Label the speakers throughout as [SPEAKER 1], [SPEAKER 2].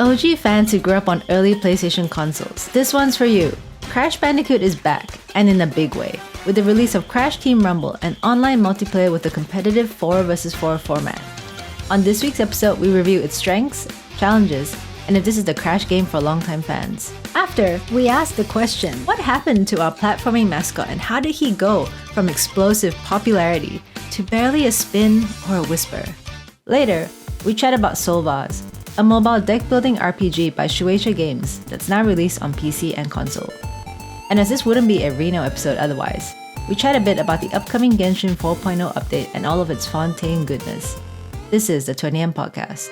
[SPEAKER 1] OG fans who grew up on early PlayStation consoles, this one's for you. Crash Bandicoot is back, and in a big way, with the release of Crash Team Rumble, an online multiplayer with a competitive 4 vs 4 format. On this week's episode, we review its strengths, challenges, and if this is the Crash game for longtime fans. After, we ask the question, what happened to our platforming mascot and how did he go from explosive popularity to barely a spin or a whisper? Later, we chat about Soulvars, a mobile deck-building RPG by Shueisha Games that's now released on PC and console. And as this wouldn't be a Rino episode otherwise, we chat a bit about the upcoming Genshin 4.0 update and all of its Fontaine goodness. This is the 20M Podcast.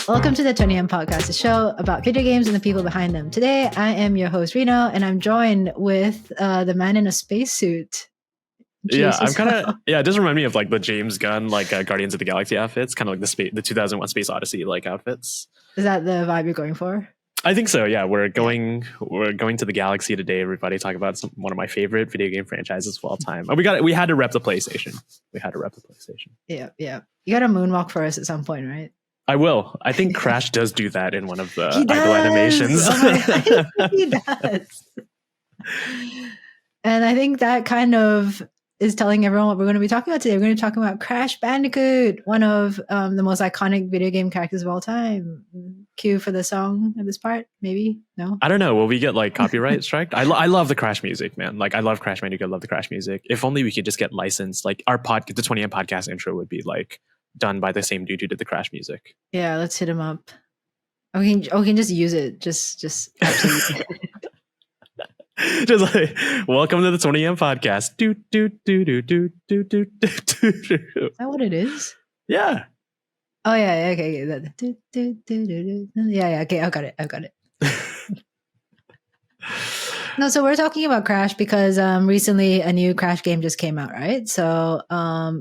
[SPEAKER 1] Welcome to the 20M Podcast, a show about video games and the people behind them. Today, I am your host, Rino, and I'm joined with the man in a spacesuit.
[SPEAKER 2] Yeah, I'm kind of it does remind me of like the James Gunn Guardians of the Galaxy outfits, kind of like the 2001 Space Odyssey like outfits.
[SPEAKER 1] Is that the vibe you're going for?
[SPEAKER 2] I think so. Yeah, we're going to the galaxy today. Everybody, talk about one of my favorite video game franchises of all time. And we had to rep the PlayStation. Yeah. You got to moonwalk for us at some point, right? I will. I think Crash does do that in one of the idle animations.
[SPEAKER 1] Oh my, he does. And I think that kind of is telling everyone what we're going to be talking about today. We're going to be talking about Crash Bandicoot, one of the most iconic video game characters of all time. Cue for the song at this part, maybe? No?
[SPEAKER 2] I don't know. Will we get like copyright strike? I love the Crash music, man. Like I love Crash Bandicoot. I love the Crash music. If only we could just get licensed. Like our the 20M podcast intro would be like done by the same dude who did the Crash music.
[SPEAKER 1] Yeah, let's hit him up. We can just use it. Just absolutely.
[SPEAKER 2] Just like, welcome to the 20M podcast. Do.
[SPEAKER 1] Is that what it is?
[SPEAKER 2] Yeah.
[SPEAKER 1] Oh yeah. Okay. Yeah. Okay. I've got it. No, so we're talking about Crash because recently a new Crash game just came out, right? So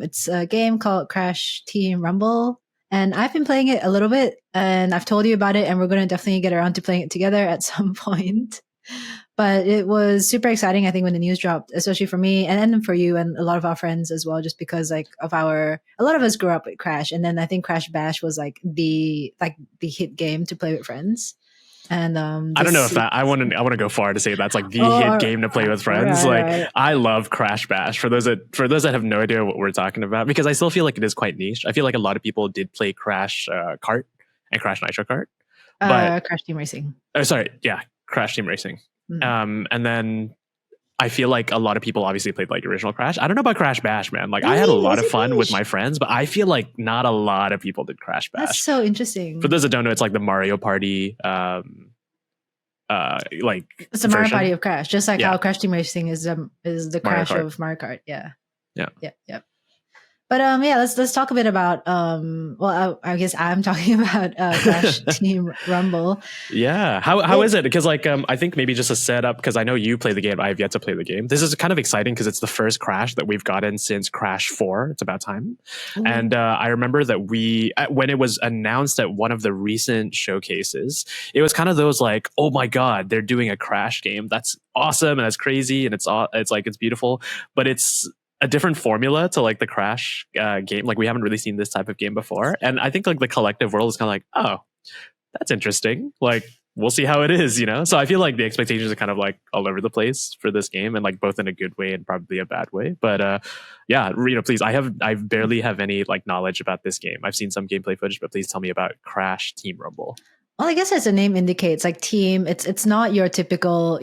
[SPEAKER 1] it's a game called Crash Team Rumble, and I've been playing it a little bit, and I've told you about it, and we're going to definitely get around to playing it together at some point. But it was super exciting, I think, when the news dropped, especially for me and then for you and a lot of our friends as well, just because a lot of us grew up with Crash, and then I think Crash Bash was the hit game to play with friends. And
[SPEAKER 2] I don't know if that I want to go far to say that's like the hit game to play with friends. Right. I love Crash Bash for those that have no idea what we're talking about, because I still feel like it is quite niche. I feel like a lot of people did play Crash Kart and Crash Nitro Kart, but
[SPEAKER 1] Crash Team Racing.
[SPEAKER 2] Crash Team Racing.
[SPEAKER 1] Mm-hmm.
[SPEAKER 2] And then I feel like a lot of people obviously played like original Crash. I don't know about Crash Bash, man. Like I had a lot of fun with my friends, but I feel like not a lot of people did Crash Bash.
[SPEAKER 1] That's so interesting.
[SPEAKER 2] For those that don't know, it's like the Mario Party it's
[SPEAKER 1] a Mario Party of Crash, just like how Crash Team Racing is the Crash of Mario Kart. Yeah. But let's talk a bit about I guess I'm talking about Crash Team Rumble.
[SPEAKER 2] Yeah, how is it? Because I think maybe just a setup, because I know you play the game. I have yet to play the game. This is kind of exciting because it's the first Crash that we've gotten since Crash 4. It's about time. Ooh. And I remember that when it was announced at one of the recent showcases, it was kind of those like, oh my god, they're doing a Crash game. That's awesome and that's crazy and it's beautiful, but it's a different formula to like the Crash game. Like we haven't really seen this type of game before, and I think like the collective world is kind of like, oh, that's interesting. Like we'll see how it is, you know. So I feel like the expectations are kind of like all over the place for this game, and like both in a good way and probably a bad way. But please, I barely have any like knowledge about this game. I've seen some gameplay footage, but please tell me about Crash Team Rumble.
[SPEAKER 1] Well, I guess as the name indicates, like Team, it's not your typical,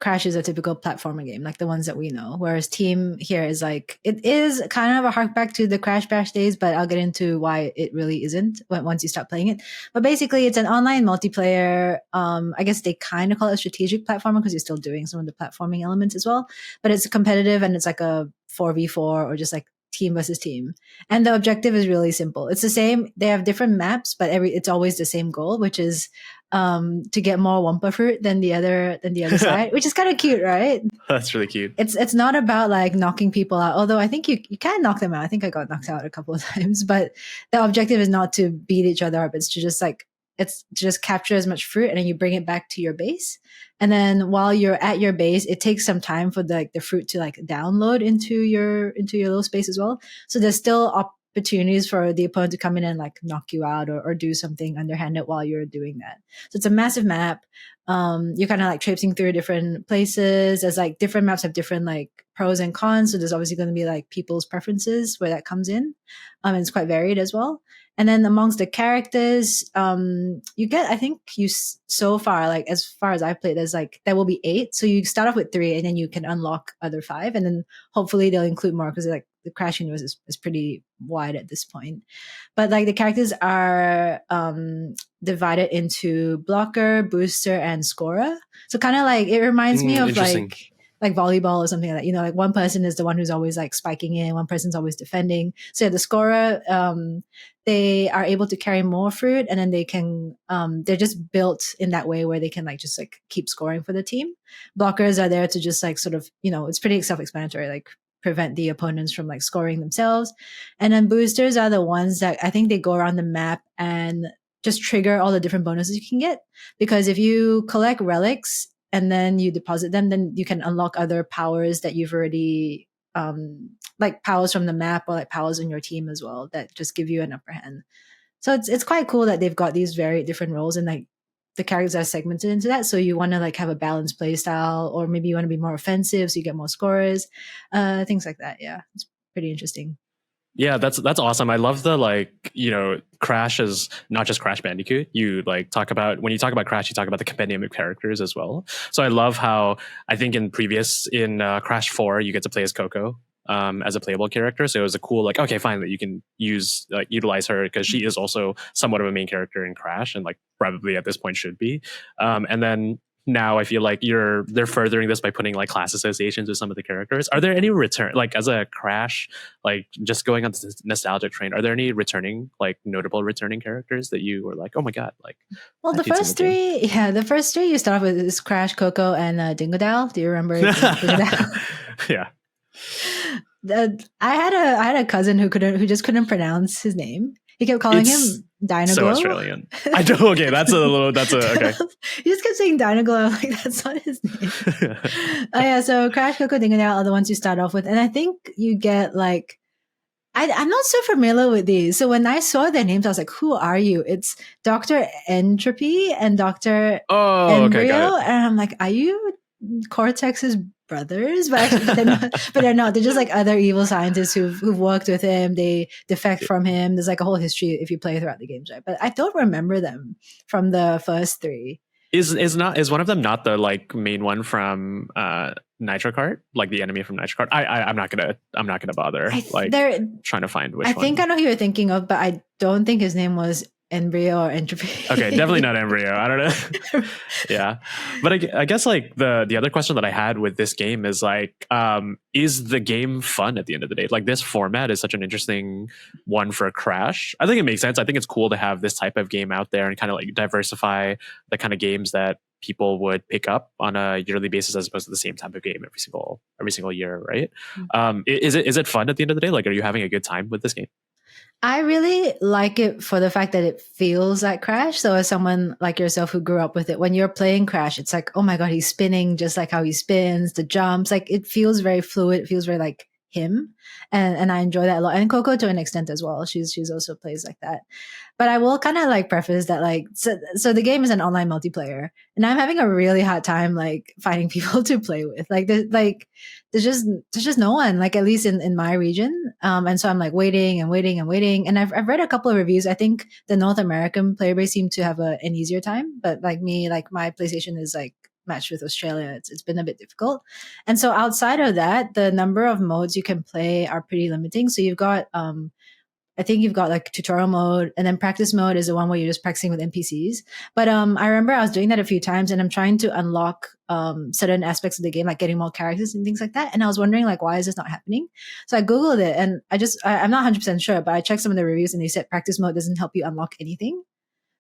[SPEAKER 1] Crash is a typical platformer game, like the ones that we know. Whereas Team here is like, it is kind of a hark back to the Crash Bash days, but I'll get into why it really isn't once you start playing it. But basically, it's an online multiplayer. I guess they kind of call it a strategic platformer because you're still doing some of the platforming elements as well. But it's competitive and it's like a 4v4 or just like team versus team, and the objective is really simple. It's the same. They have different maps, but it's always the same goal, which is to get more Wumpa fruit than the other side, which is kind of cute, right?
[SPEAKER 2] That's really cute.
[SPEAKER 1] It's not about like knocking people out, although I think you can knock them out. I think I got knocked out a couple of times, but the objective is not to beat each other up. It's to just capture as much fruit, and then you bring it back to your base. And then while you're at your base, it takes some time for the fruit to like download into your little space as well. So there's still opportunities for the opponent to come in and like knock you out or do something underhanded while you're doing that. So it's a massive map. You're kind of like traipsing through different places. There's like different maps have different like pros and cons. So there's obviously going to be like people's preferences where that comes in. And it's quite varied as well. And then amongst the characters, you get, I think so far, like as far as I've played, there will be 8. So you start off with 3 and then you can unlock other 5. And then hopefully they'll include more because like the Crash universe is pretty wide at this point. But like the characters are divided into blocker, booster, and scorer. So kind of like, it reminds me of like volleyball or something like that. You know, like one person is the one who's always like spiking in, one person's always defending. So yeah, the scorer, they are able to carry more fruit, and then they can, they're just built in that way where they can like just like keep scoring for the team. Blockers are there to just like sort of, you know, it's pretty self-explanatory, like prevent the opponents from like scoring themselves. And then boosters are the ones that I think they go around the map and just trigger all the different bonuses you can get. Because if you collect relics and then you deposit them, then you can unlock other powers that you've already, like powers from the map or like powers in your team as well that just give you an upper hand. So it's quite cool that they've got these very different roles and like the characters are segmented into that. So you want to like have a balanced play style, or maybe you want to be more offensive so you get more scorers, things like that. Yeah, it's pretty interesting.
[SPEAKER 2] Yeah, that's awesome. I love the like, you know, Crash is not just Crash Bandicoot. You like talk about, when you talk about Crash, you talk about the compendium of characters as well. So I love how I think in Crash 4 you get to play as Coco as a playable character. So it was a cool like, okay, fine, that you can utilize her because she is also somewhat of a main character in Crash and like probably at this point should be. And then now I feel like they're furthering this by putting like class associations with some of the characters. Are there any like as a Crash, like just going on this nostalgic train, are there any notable returning characters that you were like, oh my god, like?
[SPEAKER 1] Well, the first three you start off with is Crash, Coco, and Dingodile. Do you remember Dingodile?
[SPEAKER 2] Yeah.
[SPEAKER 1] I had a cousin who just couldn't pronounce his name. He kept calling him Dynaglow.
[SPEAKER 2] So Australian. I do. Okay, okay.
[SPEAKER 1] He just kept saying Dynaglow. Like that's not his name. Yeah. So Crash, Coco, Dingodile are the ones you start off with, and I think you get like. I'm not so familiar with these. So when I saw their names, I was like, who are you? It's Dr. Entropy and Dr. Embryo. Okay, and I'm like, are you Cortex's brothers? But they're not. They're just like other evil scientists who've worked with him. They defect from him. There's like a whole history if you play throughout the games, right? But I don't remember them from the first 3.
[SPEAKER 2] Is one of them not the like main one from Nitro Kart, like the enemy from Nitro Kart? I'm not gonna bother trying to find which one.
[SPEAKER 1] I think I know who you're thinking of, but I don't think his name was Embryo or Entropy.
[SPEAKER 2] Okay, definitely not Embryo. I don't know. Yeah, but I guess like the other question that I had with this game is like, is the game fun at the end of the day? Like this format is such an interesting one for Crash. I think it makes sense. I think it's cool to have this type of game out there and kind of like diversify the kind of games that people would pick up on a yearly basis as opposed to the same type of game every single year, right? Mm-hmm. Is it fun at the end of the day? Like, are you having a good time with this game?
[SPEAKER 1] I really like it for the fact that it feels like Crash. So as someone like yourself who grew up with it, when you're playing Crash, it's like, oh my God, he's spinning just like how he spins, the jumps, like it feels very fluid. It feels very like him. And I enjoy that a lot. And Coco to an extent as well. She's also plays like that. But I will kind of like preface that like, so the game is an online multiplayer and I'm having a really hard time like finding people to play with. Like there's just no one, like at least in my region. And so I'm like waiting. And I've read a couple of reviews. I think the North American player base seemed to have an easier time, but like me, like my PlayStation is like matched with Australia. It's been a bit difficult. And so outside of that, the number of modes you can play are pretty limiting. So you've got, I think you've got like tutorial mode, and then practice mode is the one where you're just practicing with NPCs. But I remember I was doing that a few times and I'm trying to unlock certain aspects of the game, like getting more characters and things like that. And I was wondering like, why is this not happening? So I Googled it and I'm not 100% sure, but I checked some of the reviews and they said practice mode doesn't help you unlock anything.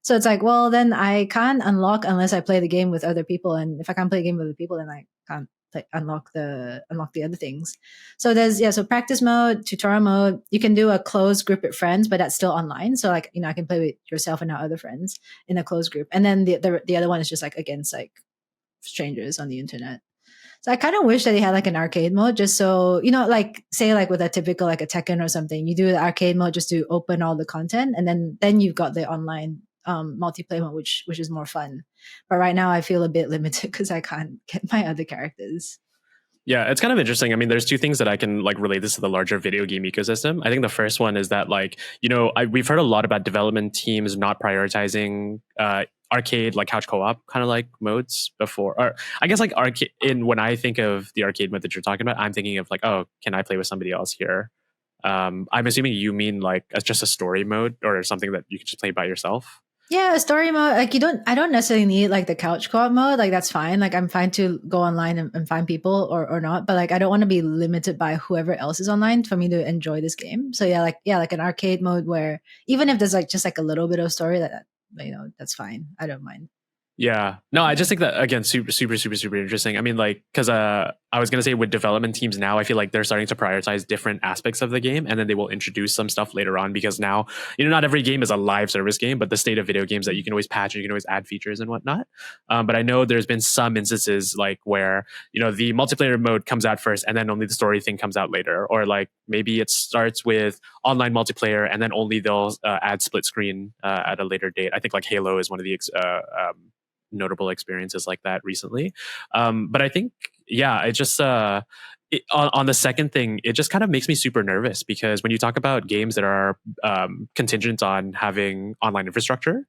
[SPEAKER 1] So it's like, well, then I can't unlock unless I play the game with other people. And if I can't play a game with other people, then I can't unlock the other things. So so practice mode, tutorial mode, you can do a closed group with friends, but that's still online. So like, I can play with yourself and our other friends in a closed group. And then the other one is just like against like strangers on the internet. So I kind of wish that they had like an arcade mode, just so, like say like with a typical like a Tekken or something, you do the arcade mode just to open all the content, and then you've got the online multiplayer mode, which is more fun. But right now I feel a bit limited because I can't get my other characters.
[SPEAKER 2] Yeah, it's kind of interesting. I mean, there's two things that I can like relate this to the larger video game ecosystem. I think the first one is that like, we've heard a lot about development teams not prioritizing arcade like couch co-op kind of like modes before. Or I guess like arcade when I think of the arcade mode that you're talking about, I'm thinking of like, oh, can I play with somebody else here? I'm assuming you mean like as just a story mode or something that you can just play by yourself.
[SPEAKER 1] Yeah, story mode, like I don't necessarily need like the couch co-op mode. Like that's fine. Like I'm fine to go online and find people or not, but like I don't want to be limited by whoever else is online for me to enjoy this game. So like an arcade mode where even if there's like just like a little bit of story that that's fine. I don't mind.
[SPEAKER 2] Yeah. No, I just think that again, super, super, super, super interesting. I mean, like, because I was gonna say with development teams now, I feel like they're starting to prioritize different aspects of the game, and then they will introduce some stuff later on because now, not every game is a live service game, but the state of video games that you can always patch and you can always add features and whatnot. But I know there's been some instances like where the multiplayer mode comes out first, and then only the story thing comes out later, or like maybe it starts with online multiplayer, and then only they'll add split screen at a later date. I think like Halo is one of the notable experiences like that recently. But I think, yeah, it just on the second thing, it just kind of makes me super nervous because when you talk about games that are contingent on having online infrastructure,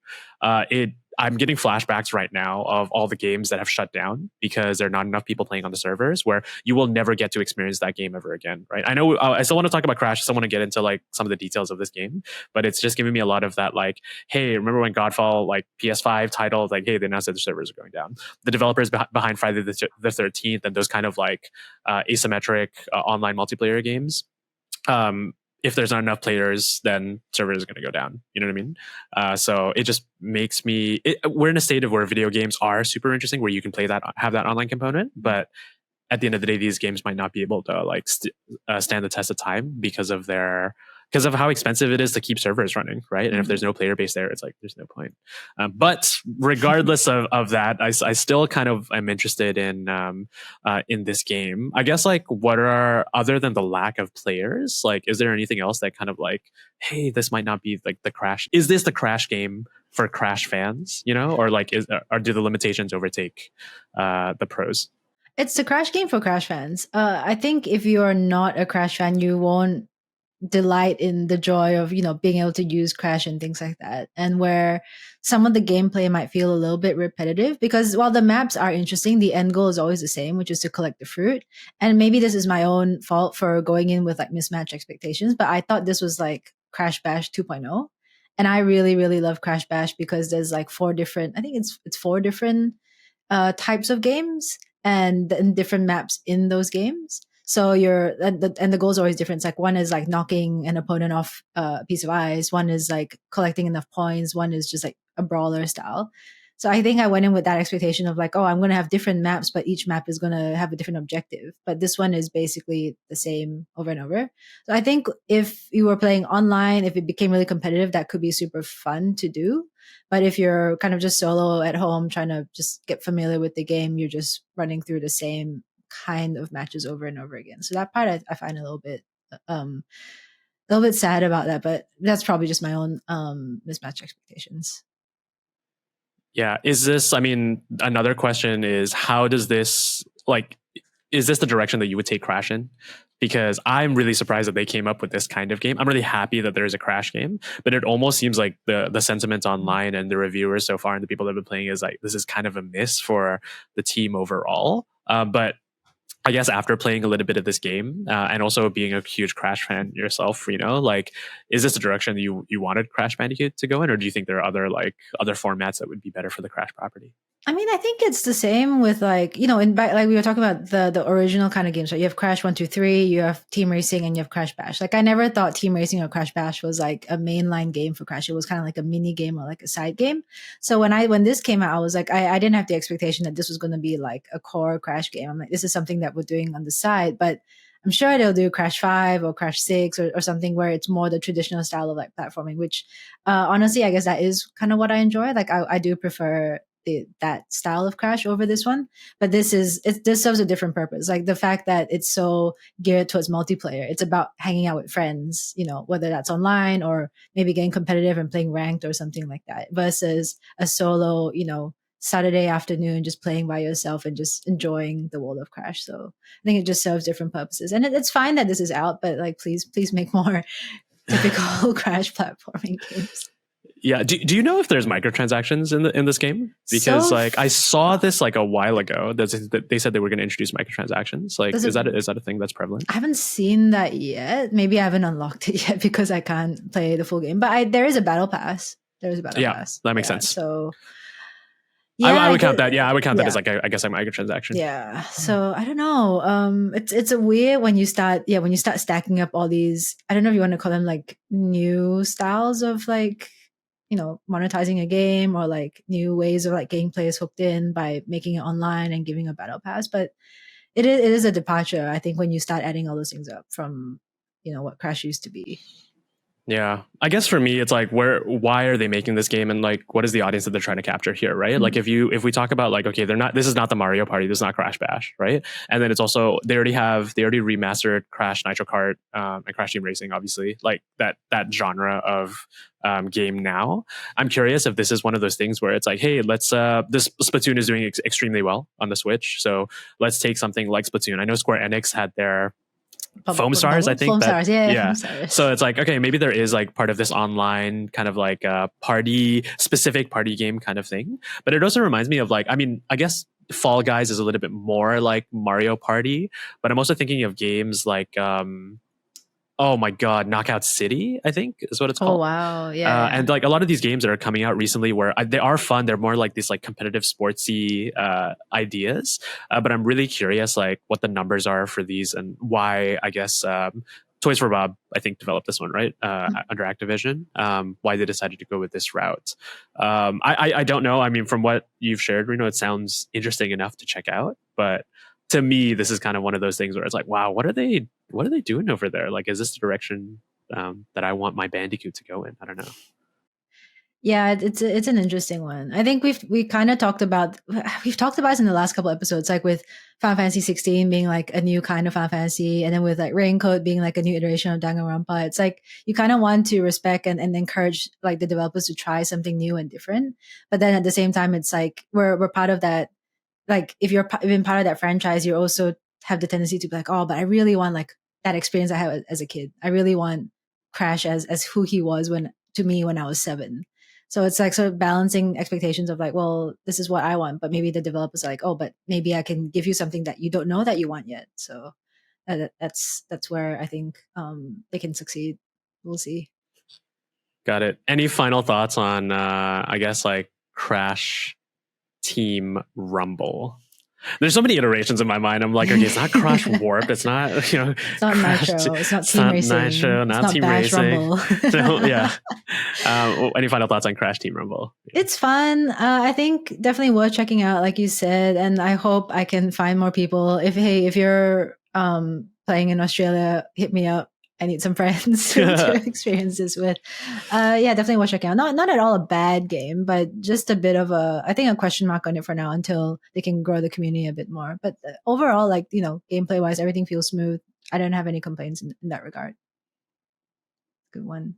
[SPEAKER 2] I'm getting flashbacks right now of all the games that have shut down because there are not enough people playing on the servers, where you will never get to experience that game ever again, right? I know I still want to talk about Crash. I still want to get into like some of the details of this game, but it's just giving me a lot of that, like, hey, remember when Godfall, like PS5 title, like, hey, they announced that the servers are going down. The developers behind Friday the 13th and those kind of like asymmetric online multiplayer games. If there's not enough players, then servers are going to go down. You know what I mean? So it just makes me. We're in a state of where video games are super interesting, where you can play that, have that online component, but at the end of the day, these games might not be able to like stand the test of time because of how expensive it is to keep servers running, right? And if there's no player base there, it's like there's no point. But regardless of that, I still kind of am interested in this game. I guess like what are, other than the lack of players, like is there anything else that kind of like, hey, this might not be like the Crash? Is this the Crash game for Crash fans? Or like or do the limitations overtake the pros?
[SPEAKER 1] It's the Crash game for Crash fans. I think if you are not a Crash fan, you won't delight in the joy of being able to use Crash and things like that, and where some of the gameplay might feel a little bit repetitive, because while the maps are interesting, the end goal is always the same, which is to collect the fruit. And maybe this is my own fault for going in with like mismatched expectations, but I thought this was like Crash Bash 2.0, and I really really love Crash Bash because there's like four different types of games and different maps in those games. So the goal is always different. It's like one is like knocking an opponent off a piece of ice. One is like collecting enough points. One is just like a brawler style. So I think I went in with that expectation of like, oh, I'm going to have different maps, but each map is going to have a different objective. But this one is basically the same over and over. So I think if you were playing online, if it became really competitive, that could be super fun to do. But if you're kind of just solo at home trying to just get familiar with the game, you're just running through the same kind of matches over and over again. So that part I find a little bit sad about that, but that's probably just my own mismatched expectations.
[SPEAKER 2] Yeah. Another question is, how does this, like, is this the direction that you would take Crash in? Because I'm really surprised that they came up with this kind of game. I'm really happy that there is a Crash game, but it almost seems like the sentiment online and the reviewers so far and the people that have been playing is like, this is kind of a miss for the team overall. But I guess after playing a little bit of this game and also being a huge Crash fan yourself, like, is this the direction that you wanted Crash Bandicoot to go in, or do you think there are other formats that would be better for the Crash property?
[SPEAKER 1] I mean, I think it's the same with like, like we were talking about the original kind of games, right? You have Crash 1, 2, 3, you have Team Racing, and you have Crash Bash. Like I never thought Team Racing or Crash Bash was like a mainline game for Crash. It was kind of like a mini game or like a side game. So when this came out, I was like, I didn't have the expectation that this was going to be like a core Crash game. I'm like, this is something that we're doing on the side, but I'm sure they'll do Crash 5 or Crash 6 or something where it's more the traditional style of like platforming, which honestly, I guess that is kind of what I enjoy. Like I do prefer that style of Crash over this one. But this serves a different purpose. Like the fact that it's so geared towards multiplayer. It's about hanging out with friends, whether that's online or maybe getting competitive and playing ranked or something like that, versus a solo, Saturday afternoon just playing by yourself and just enjoying the world of Crash. So I think it just serves different purposes. And it's fine that this is out, but like please make more typical Crash platforming games.
[SPEAKER 2] Yeah. Do you know if there's microtransactions in this game? Because I saw this like a while ago. They said they were going to introduce microtransactions. Like, is that a thing that's prevalent?
[SPEAKER 1] I haven't seen that yet. Maybe I haven't unlocked it yet because I can't play the full game. But there is a battle pass. There is a battle pass.
[SPEAKER 2] That makes sense.
[SPEAKER 1] So
[SPEAKER 2] yeah, I would count that. Yeah, I would count that as like I guess a microtransaction.
[SPEAKER 1] Yeah. So I don't know. It's a weird when you start stacking up all these. I don't know if you want to call them like new styles of like, monetizing a game or like new ways of like getting players hooked in by making it online and giving a battle pass. But it is a departure, I think, when you start adding all those things up from, what Crash used to be.
[SPEAKER 2] Yeah, I guess for me, it's like why are they making this game, and like what is the audience that they're trying to capture here, right? Mm-hmm. Like if we talk about like, okay, this is not the Mario Party, this is not Crash Bash, right? And then it's also they already remastered Crash Nitro Kart and Crash Team Racing, obviously, like that genre of game now. I'm curious if this is one of those things where it's like, hey, let's this Splatoon is doing extremely well on the Switch, so let's take something like Splatoon. I know Square Enix had their Foam Stars, I think.
[SPEAKER 1] Foam Stars, yeah.
[SPEAKER 2] So it's like, okay, maybe there is like part of this online kind of like a specific party game kind of thing. But it also reminds me of like, I mean, I guess Fall Guys is a little bit more like Mario Party, but I'm also thinking of games like, oh my God, Knockout City, I think is what it's called.
[SPEAKER 1] Oh, wow. Yeah.
[SPEAKER 2] And like a lot of these games that are coming out recently where they are fun. They're more like these like competitive sportsy ideas. But I'm really curious like what the numbers are for these and why, I guess, Toys for Bob, I think, developed this one, right? Under Activision. Why they decided to go with this route. I don't know. I mean, from what you've shared, Rino, it sounds interesting enough to check out. But to me, this is kind of one of those things where it's like, wow, what are they doing over there? Like, is this the direction that I want my Bandicoot to go in? I don't know.
[SPEAKER 1] Yeah, it's an interesting one. I think we've talked about this in the last couple episodes, like with Final Fantasy 16 being like a new kind of Final Fantasy, and then with like Raincoat being like a new iteration of Danganronpa. It's like you kind of want to respect and encourage like the developers to try something new and different, but then at the same time, it's like we're part of that. Like if you're even part of that franchise, you also have the tendency to be like, oh, but I really want like that experience I had as a kid. I really want Crash as who he was when I was 7. So it's like sort of balancing expectations of like, well, this is what I want, but maybe the developers are like, oh, but maybe I can give you something that you don't know that you want yet. So that's where I think they can succeed. We'll see.
[SPEAKER 2] Got it. Any final thoughts on I guess like Crash Team Rumble? There's so many iterations in my mind. I'm like, okay, it's not Crash Warp. It's not, it's
[SPEAKER 1] not Nitro. It's not Team Racing.
[SPEAKER 2] Nitro, not Team
[SPEAKER 1] Bash
[SPEAKER 2] Racing.
[SPEAKER 1] Rumble.
[SPEAKER 2] So, yeah. Any final thoughts on Crash Team Rumble?
[SPEAKER 1] It's fun. I think definitely worth checking out, like you said. And I hope I can find more people. If you're playing in Australia, hit me up. I need some friends to experience this with. Yeah, definitely worth checking out. Not at all a bad game, but just a bit of a question mark on it for now until they can grow the community a bit more. But overall, like, gameplay wise, everything feels smooth. I don't have any complaints in that regard. Good one.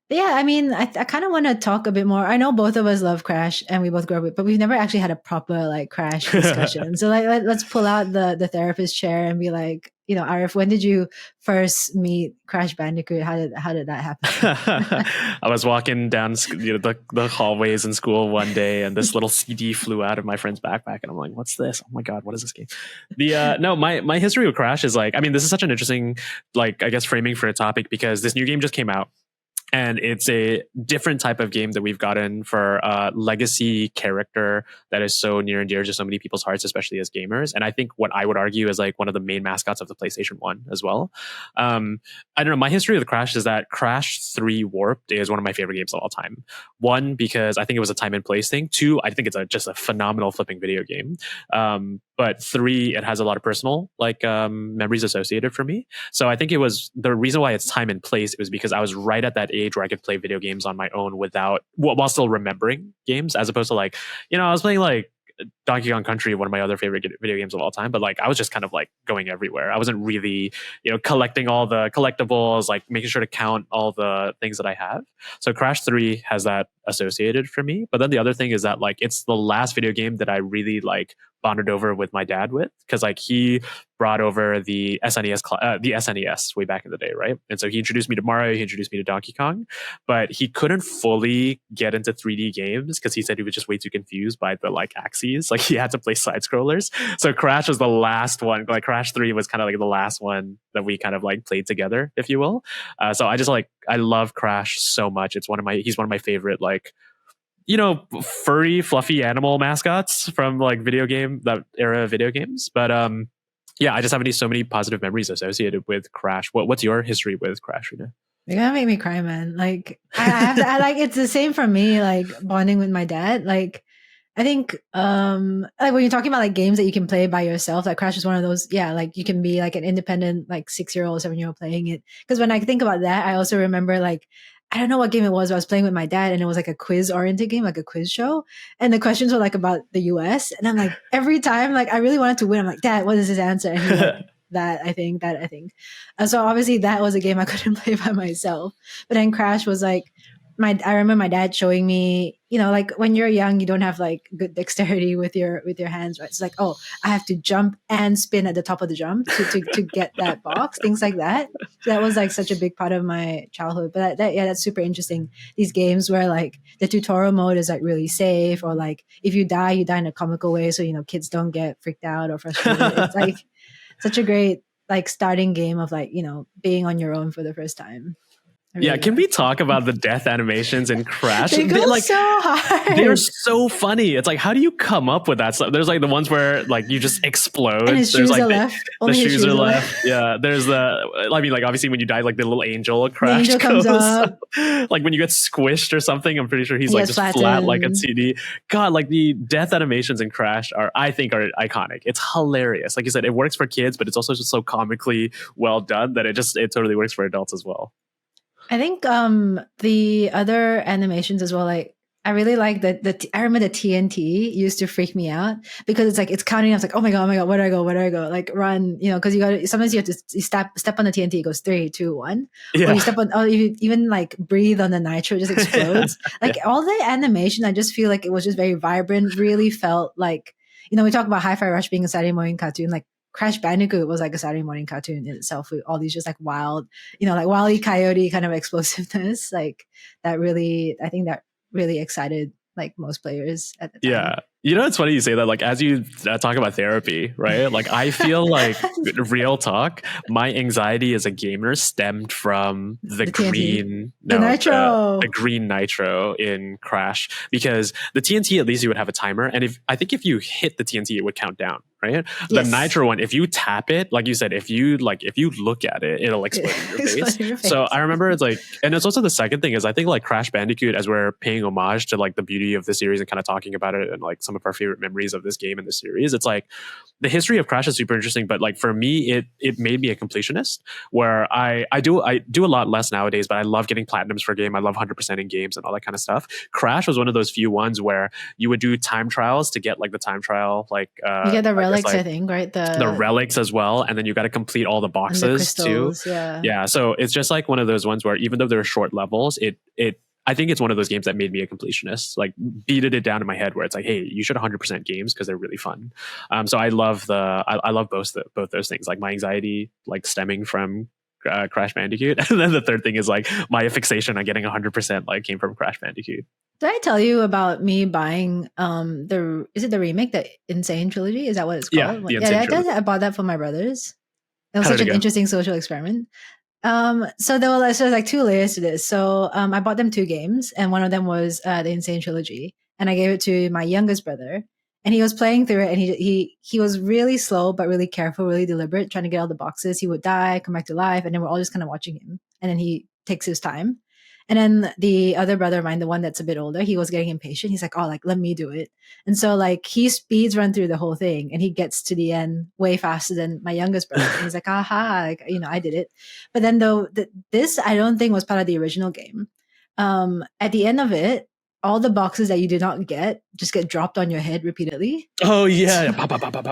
[SPEAKER 1] But yeah, I mean, I kind of want to talk a bit more. I know both of us love Crash and we both grew up with, but we've never actually had a proper like Crash discussion. So like, let's pull out the therapist chair and be like, Arief, when did you first meet Crash Bandicoot? How did that happen?
[SPEAKER 2] I was walking down the hallways in school one day, and this little CD flew out of my friend's backpack, and I'm like, "What's this? Oh my god, what is this game?" My history with Crash is like, I mean, this is such an interesting, like, I guess, framing for a topic because this new game just came out. And it's a different type of game that we've gotten for a legacy character that is so near and dear to so many people's hearts, especially as gamers. And I think what I would argue is like one of the main mascots of the PlayStation 1 as well. I don't know. My history with Crash is that Crash 3 Warped is one of my favorite games of all time. 1, because I think it was a time and place thing. 2, I think it's just a phenomenal flipping video game. But 3, it has a lot of personal memories associated for me. So I think it was the reason why it's time and place. It was because I was right at that age age where I could play video games on my own without while still remembering games, as opposed to like, I was playing like Donkey Kong Country, one of my other favorite video games of all time, but like I was just kind of like going everywhere. I wasn't really, collecting all the collectibles, like making sure to count all the things that I have. So Crash 3 has that associated for me. But then the other thing is that like it's the last video game that I really like bonded over with my dad with, because like he brought over the SNES way back in the day, right? And so he introduced me to Mario, he introduced me to Donkey Kong, but he couldn't fully get into 3D games because he said he was just way too confused by the like axes. Like he had to play side scrollers. So Crash was the last one. Like Crash 3 was kind of like the last one that we kind of like played together, if you will. So I just like, I love Crash so much. He's one of my favorite like, furry, fluffy animal mascots from like that era of video games. But yeah, I just have so many positive memories associated with Crash. What's your history with Crash, Rina?
[SPEAKER 1] You're gonna make me cry, man. Like I have to, I like it's the same for me, like bonding with my dad. Like I think like when you're talking about like games that you can play by yourself, like Crash is one of those, like you can be like an independent like 6-year-old, 7-year-old playing it. Because when I think about that, I also remember like I don't know what game it was, but I was playing with my dad and it was like a quiz oriented game, like a quiz show. And the questions were like about the US. And I'm like, every time, like I really wanted to win. I'm like, Dad, what is his answer? And he's like, that I think. So obviously that was a game I couldn't play by myself. But then Crash was like, I remember my dad showing me, like when you're young, you don't have like good dexterity with your hands, right? It's like, oh, I have to jump and spin at the top of the jump to get that box, things like that. So that was like such a big part of my childhood. But that's super interesting. These games where like the tutorial mode is like really safe, or like if you die in a comical way, so kids don't get freaked out or frustrated. It's like such a great like starting game of like being on your own for the first time.
[SPEAKER 2] Yeah, can we talk about the death animations in Crash?
[SPEAKER 1] They go like, so hard.
[SPEAKER 2] They're so funny. It's like, how do you come up with that stuff? There's like the ones where like you just explode.
[SPEAKER 1] And his shoes are left.
[SPEAKER 2] The shoes are left. Yeah. There's like obviously when you die, like the little angel Crash
[SPEAKER 1] the angel comes up.
[SPEAKER 2] Like when you get squished or something, I'm pretty sure he's like just flat like a CD. God, like the death animations in Crash I think are iconic. It's hilarious. Like you said, it works for kids, but it's also just so comically well done that it totally works for adults as well.
[SPEAKER 1] I think the other animations as well, like I really like I remember the TNT used to freak me out because it's like it's counting. I was like, oh my god, where do I go? Like run, because sometimes you have to step on the TNT. It goes 3, 2, 1.
[SPEAKER 2] Yeah.
[SPEAKER 1] Or you step on, you even like breathe on the nitro, it just explodes. Like all the animation, I just feel like it was just very vibrant. Really felt like we talk about Hi-Fi Rush being a Saturday morning cartoon, like Crash Bandicoot was like a Saturday morning cartoon in itself with all these just like wild, like Wile E. Coyote kind of explosiveness. Like I think that really excited like most players at the time.
[SPEAKER 2] Yeah. It's funny you say that, like, as you talk about therapy, right? Like, I feel like, real talk, my anxiety as a gamer stemmed from the green nitro in Crash, because the TNT, at least you would have a timer. And I think if you hit the TNT, it would count down, right? Yes. The nitro one, if you tap it, like you said, if you look at it, it'll explode in your face. So I remember it's like, and it's also the second thing is I think like Crash Bandicoot, as we're paying homage to like the beauty of the series and kind of talking about it and like some of our favorite memories of this game and the series, it's like the history of Crash is super interesting, but like for me it made me a completionist, where I do a lot less nowadays, but I love getting platinums for a game. I love 100% in games and all that kind of stuff. Crash was one of those few ones where you would do time trials to get like the time trial, like
[SPEAKER 1] you get the relics, I think, right? The
[SPEAKER 2] relics as well, and then you got to complete all the boxes too. Yeah, so it's just like one of those ones where even though they're short levels, I think it's one of those games that made me a completionist, like beated it down in my head where it's like, hey, you should 100% games because they're really fun. So I love I love both those things, like my anxiety like stemming from Crash Bandicoot, and then the third thing is like my fixation on getting 100% like came from Crash Bandicoot.
[SPEAKER 1] Did I tell you about me buying is it the remake, the Insane Trilogy? Is that what it's called? I bought that for my brothers. It was such an interesting social experiment. So there was like 2 layers to this. So I bought them 2 games, and one of them was the Insane Trilogy, and I gave it to my youngest brother, and he was playing through it, and he was really slow but really careful, really deliberate, trying to get all the boxes. He would die, come back to life, and then we're all just kind of watching him, and then he takes his time. And then the other brother of mine, the one that's a bit older, he was getting impatient. He's like, oh, like, let me do it. And so like he speeds run through the whole thing, and he gets to the end way faster than my youngest brother. And he's like, aha, like, I did it. But then though, this I don't think was part of the original game. At the end of it, all the boxes that you did not get just get dropped on your head repeatedly.
[SPEAKER 2] Oh yeah.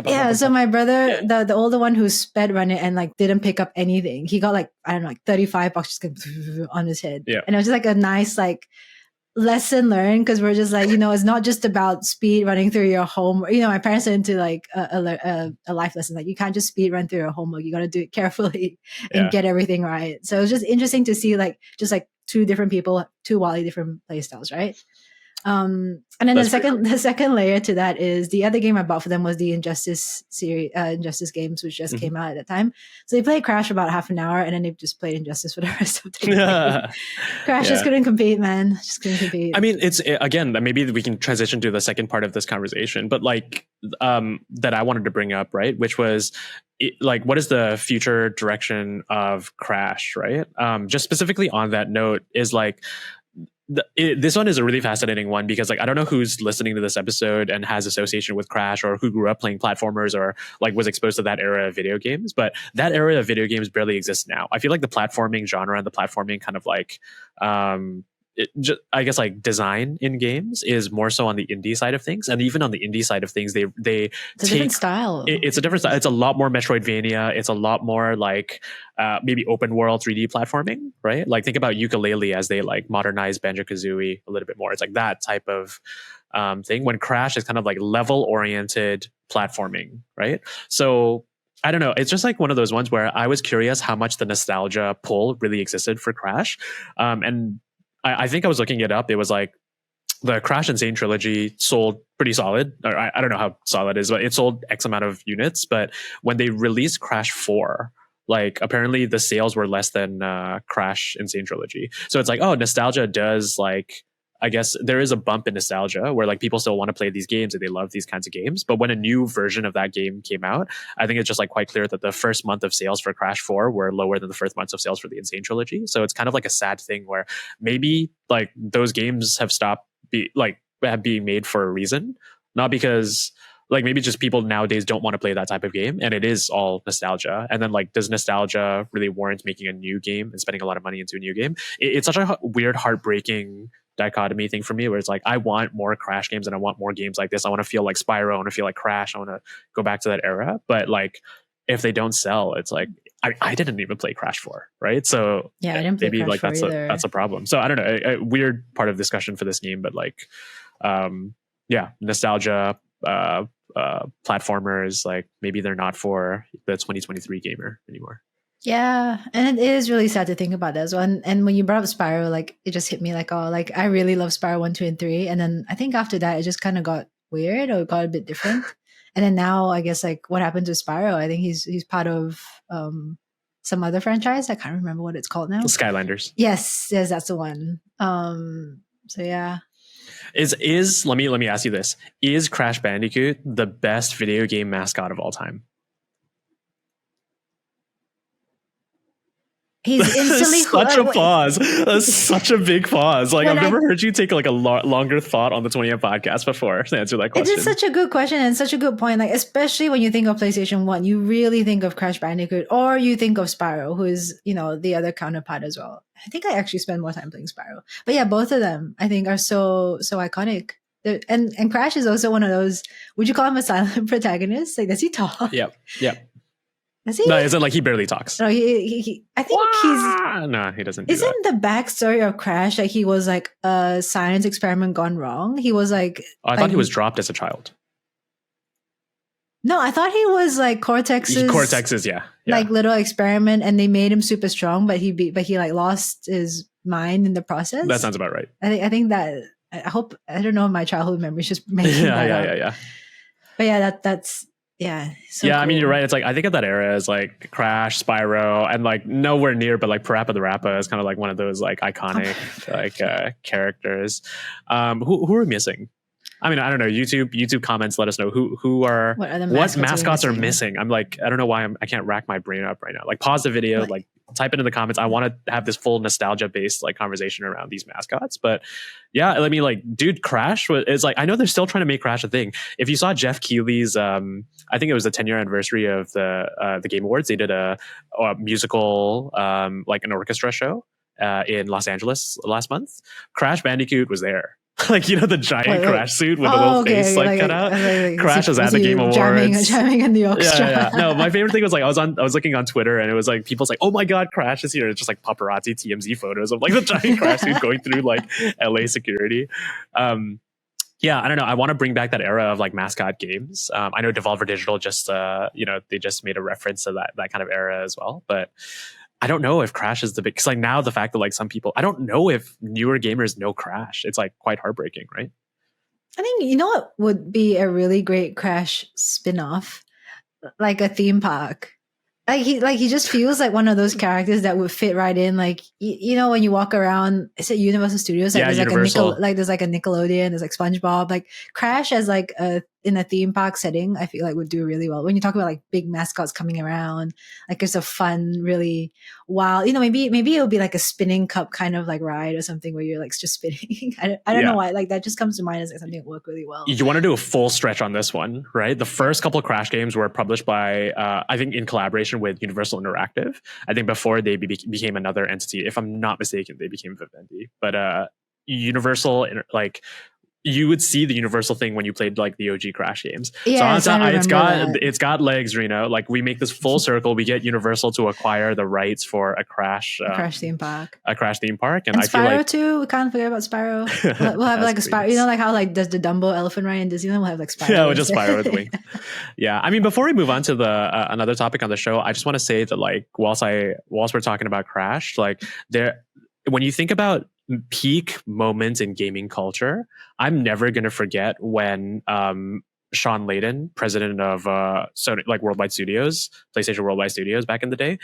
[SPEAKER 1] Yeah, so my brother, the older one who sped run it and like didn't pick up anything, he got like, I don't know, like 35 boxes on his head.
[SPEAKER 2] Yeah.
[SPEAKER 1] And it was just like a nice like lesson learned, because we're just like, it's not just about speed running through your home. My parents are into like a life lesson, like you can't just speed run through your homework, you got to do it carefully and get everything right. So it was just interesting to see like just like two different people, two wildly different play styles, right? And then the second layer to that is the other game I bought for them was the Injustice series, Injustice games, which just came out at the time. So they played Crash for about half an hour, and then they just played Injustice for the rest of the day. Crash just couldn't compete, man. Just couldn't compete.
[SPEAKER 2] I mean, it's again, maybe we can transition to the second part of this conversation, but like that I wanted to bring up, right? Which was like, what is the future direction of Crash, right? Just specifically on that note is like, this one is a really fascinating one because like I don't know who's listening to this episode and has association with Crash or who grew up playing platformers or like was exposed to that era of video games, but that era of video games barely exists now. I feel like the platforming genre and the platforming kind of like I guess like design in games is more so on the indie side of things, and even on the indie side of things, they
[SPEAKER 1] it's a different style.
[SPEAKER 2] It's a different style. It's a lot more Metroidvania. It's a lot more like maybe open world 3D platforming, right? Like think about Yooka-Laylee as they like modernize Banjo-Kazooie a little bit more. It's like that type of thing. When Crash is kind of like level oriented platforming, right? So I don't know. It's just like one of those ones where I was curious how much the nostalgia pull really existed for Crash, and I think I was looking it up. It was like the Crash Insane trilogy sold pretty solid. Or I don't know how solid it is, but it sold X amount of units. But when they released Crash 4, like apparently the sales were less than Crash Insane trilogy. So it's like, oh, nostalgia does like, I guess there is a bump in nostalgia where like people still want to play these games and they love these kinds of games. But when a new version of that game came out, I think it's just like quite clear that the first month of sales for Crash 4 were lower than the first months of sales for the Insane trilogy. So it's kind of like a sad thing where maybe like those games have stopped being made for a reason, not because like maybe just people nowadays don't want to play that type of game, and it is all nostalgia. And then like, does nostalgia really warrant making a new game and spending a lot of money into a new game? It's such a weird, heartbreaking dichotomy thing for me where it's like I want more Crash games and I want more games like this. I want to feel like Spyro, I want to feel like Crash, I want to go back to that era. But like if they don't sell, it's like I didn't even play Crash 4, right? So
[SPEAKER 1] yeah, I didn't play
[SPEAKER 2] maybe
[SPEAKER 1] Crash
[SPEAKER 2] like
[SPEAKER 1] 4 either.
[SPEAKER 2] that's a problem. So I don't know, a weird part of discussion for this game, but like nostalgia, platformers, like maybe they're not for the 2023 gamer anymore.
[SPEAKER 1] Yeah, and it is really sad to think about that as well. And when you brought up Spyro, like it just hit me like, oh, like I really love Spyro 1, 2, and 3. And then I think after that it just kind of got weird or got a bit different. And then now I guess like what happened to Spyro? I think he's part of some other franchise. I can't remember what it's called now.
[SPEAKER 2] Skylanders.
[SPEAKER 1] Yes, that's the one. So yeah.
[SPEAKER 2] Is let me ask you this. Is Crash Bandicoot the best video game mascot of all time?
[SPEAKER 1] He's instantly
[SPEAKER 2] such a pause. That's such a big pause. Like I've never heard you take like a longer thought on the 20M podcast before to answer that question.
[SPEAKER 1] It is such a good question and such a good point. Like especially when you think of PlayStation 1, you really think of Crash Bandicoot, or you think of Spyro, who is the other counterpart as well. I think I actually spend more time playing Spyro, but yeah, both of them I think are so iconic. And Crash is also one of those. Would you call him a silent protagonist? Like, does he talk?
[SPEAKER 2] Yep.
[SPEAKER 1] Is he?
[SPEAKER 2] No, isn't like he barely talks.
[SPEAKER 1] No, he I think he's.
[SPEAKER 2] No, he doesn't.
[SPEAKER 1] Isn't the backstory of Crash like he was like a science experiment gone wrong? He was like.
[SPEAKER 2] I thought he was dropped as a child.
[SPEAKER 1] No, I thought he was like Cortex's,
[SPEAKER 2] yeah.
[SPEAKER 1] Like little experiment, and they made him super strong, but he like lost his mind in the process.
[SPEAKER 2] That sounds about right.
[SPEAKER 1] I think that I don't know if my childhood memories just making that up.
[SPEAKER 2] Yeah.
[SPEAKER 1] But yeah, that's. Yeah. So
[SPEAKER 2] yeah,
[SPEAKER 1] cool.
[SPEAKER 2] I mean, you're right. It's like, I think of that era as like Crash, Spyro, and like nowhere near, but like Parappa the Rappa is kind of like one of those like iconic like characters. Who are missing? I mean, I don't know. YouTube comments, let us know who are what mascots are missing. I'm like, I don't know why I can't rack my brain up right now. Like pause the video, like type it in the comments. I want to have this full nostalgia based like conversation around these mascots. But yeah, I mean, like, dude, Crash is like, I know they're still trying to make Crash a thing. If you saw Jeff Keighley's, I think it was the 10-year anniversary of the Game Awards, they did a musical, like an orchestra show. in Los Angeles last month, Crash Bandicoot was there. Like, you know, the giant Crash suit with a little face cut out. Crash was at the Game Awards.
[SPEAKER 1] Jamming in the orchestra.
[SPEAKER 2] Yeah. No, my favorite thing was like I was looking on Twitter and it was like people's like, oh my god, Crash is here. It's just like paparazzi TMZ photos of like the giant Crash suit going through like LA security. Yeah, I don't know. I want to bring back that era of like mascot games. I know Devolver Digital just they just made a reference to that kind of era as well, but I don't know if Crash is the big, because like now the fact that like some people, I don't know if newer gamers know Crash. It's like quite heartbreaking, right?
[SPEAKER 1] I think, you know what would be a really great Crash spin-off? Like a theme park. He just feels like one of those characters that would fit right in. Like you know, when you walk around, is it Universal Studios? Like,
[SPEAKER 2] Yeah,
[SPEAKER 1] there's
[SPEAKER 2] Universal.
[SPEAKER 1] there's like a Nickelodeon, there's like SpongeBob. Like Crash as like in a theme park setting, I feel like would do really well. When you talk about like big mascots coming around, like it's a fun, really wild. You know, maybe it'll be like a spinning cup kind of like ride or something where you're like just spinning. I don't know why. Like that just comes to mind as like something that would work really well.
[SPEAKER 2] You want to do a full stretch on this one, right? The first couple of Crash games were published by, I think, in collaboration with Universal Interactive. I think before they became another entity. If I'm not mistaken, they became Vivendi. But Universal, like, you would see the Universal thing when you played like the OG Crash games.
[SPEAKER 1] Yeah,
[SPEAKER 2] so
[SPEAKER 1] it's
[SPEAKER 2] it's got legs, Reno. Like we make this full circle. We get Universal to acquire the rights for a Crash
[SPEAKER 1] theme park,
[SPEAKER 2] and I
[SPEAKER 1] Spyro
[SPEAKER 2] feel like
[SPEAKER 1] too. We can't forget about Spyro. We'll have like a Spyro. You know, like how like does the Dumbo elephant ride in Disneyland? We'll have like Spyro.
[SPEAKER 2] Yeah, we'll just Spyro with the wing. Yeah, I mean, before we move on to the another topic on the show, I just want to say that like whilst we're talking about Crash, like when you think about peak moments in gaming culture, I'm never going to forget when Sean Layden, president of Sony, like Worldwide Studios, PlayStation Worldwide Studios back in the day,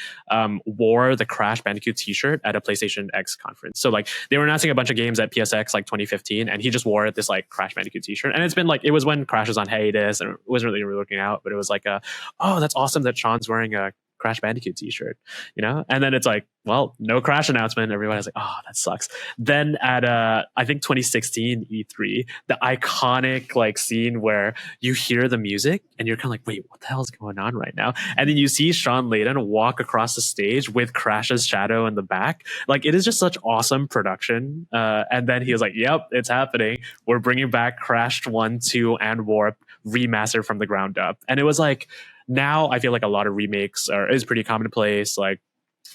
[SPEAKER 2] wore the Crash Bandicoot t-shirt at a PlayStation X conference. So like they were announcing a bunch of games at PSX like 2015 and he just wore this like Crash Bandicoot t-shirt. And it's been like, it was when Crash was on hiatus and it wasn't really working out, but it was like, oh, that's awesome that Sean's wearing a Crash Bandicoot t-shirt, you know? And then it's like, well, no Crash announcement. Everyone is like, oh, that sucks. Then at I think 2016 E3, the iconic like scene where you hear the music and you're kind of like, wait, what the hell is going on right now? And then you see Sean Layden walk across the stage with Crash's shadow in the back. Like it is just such awesome production. And then he was like, yep, it's happening. We're bringing back Crash 1, 2, and Warp remastered from the ground up. And it was like, now I feel like a lot of remakes is pretty commonplace. Like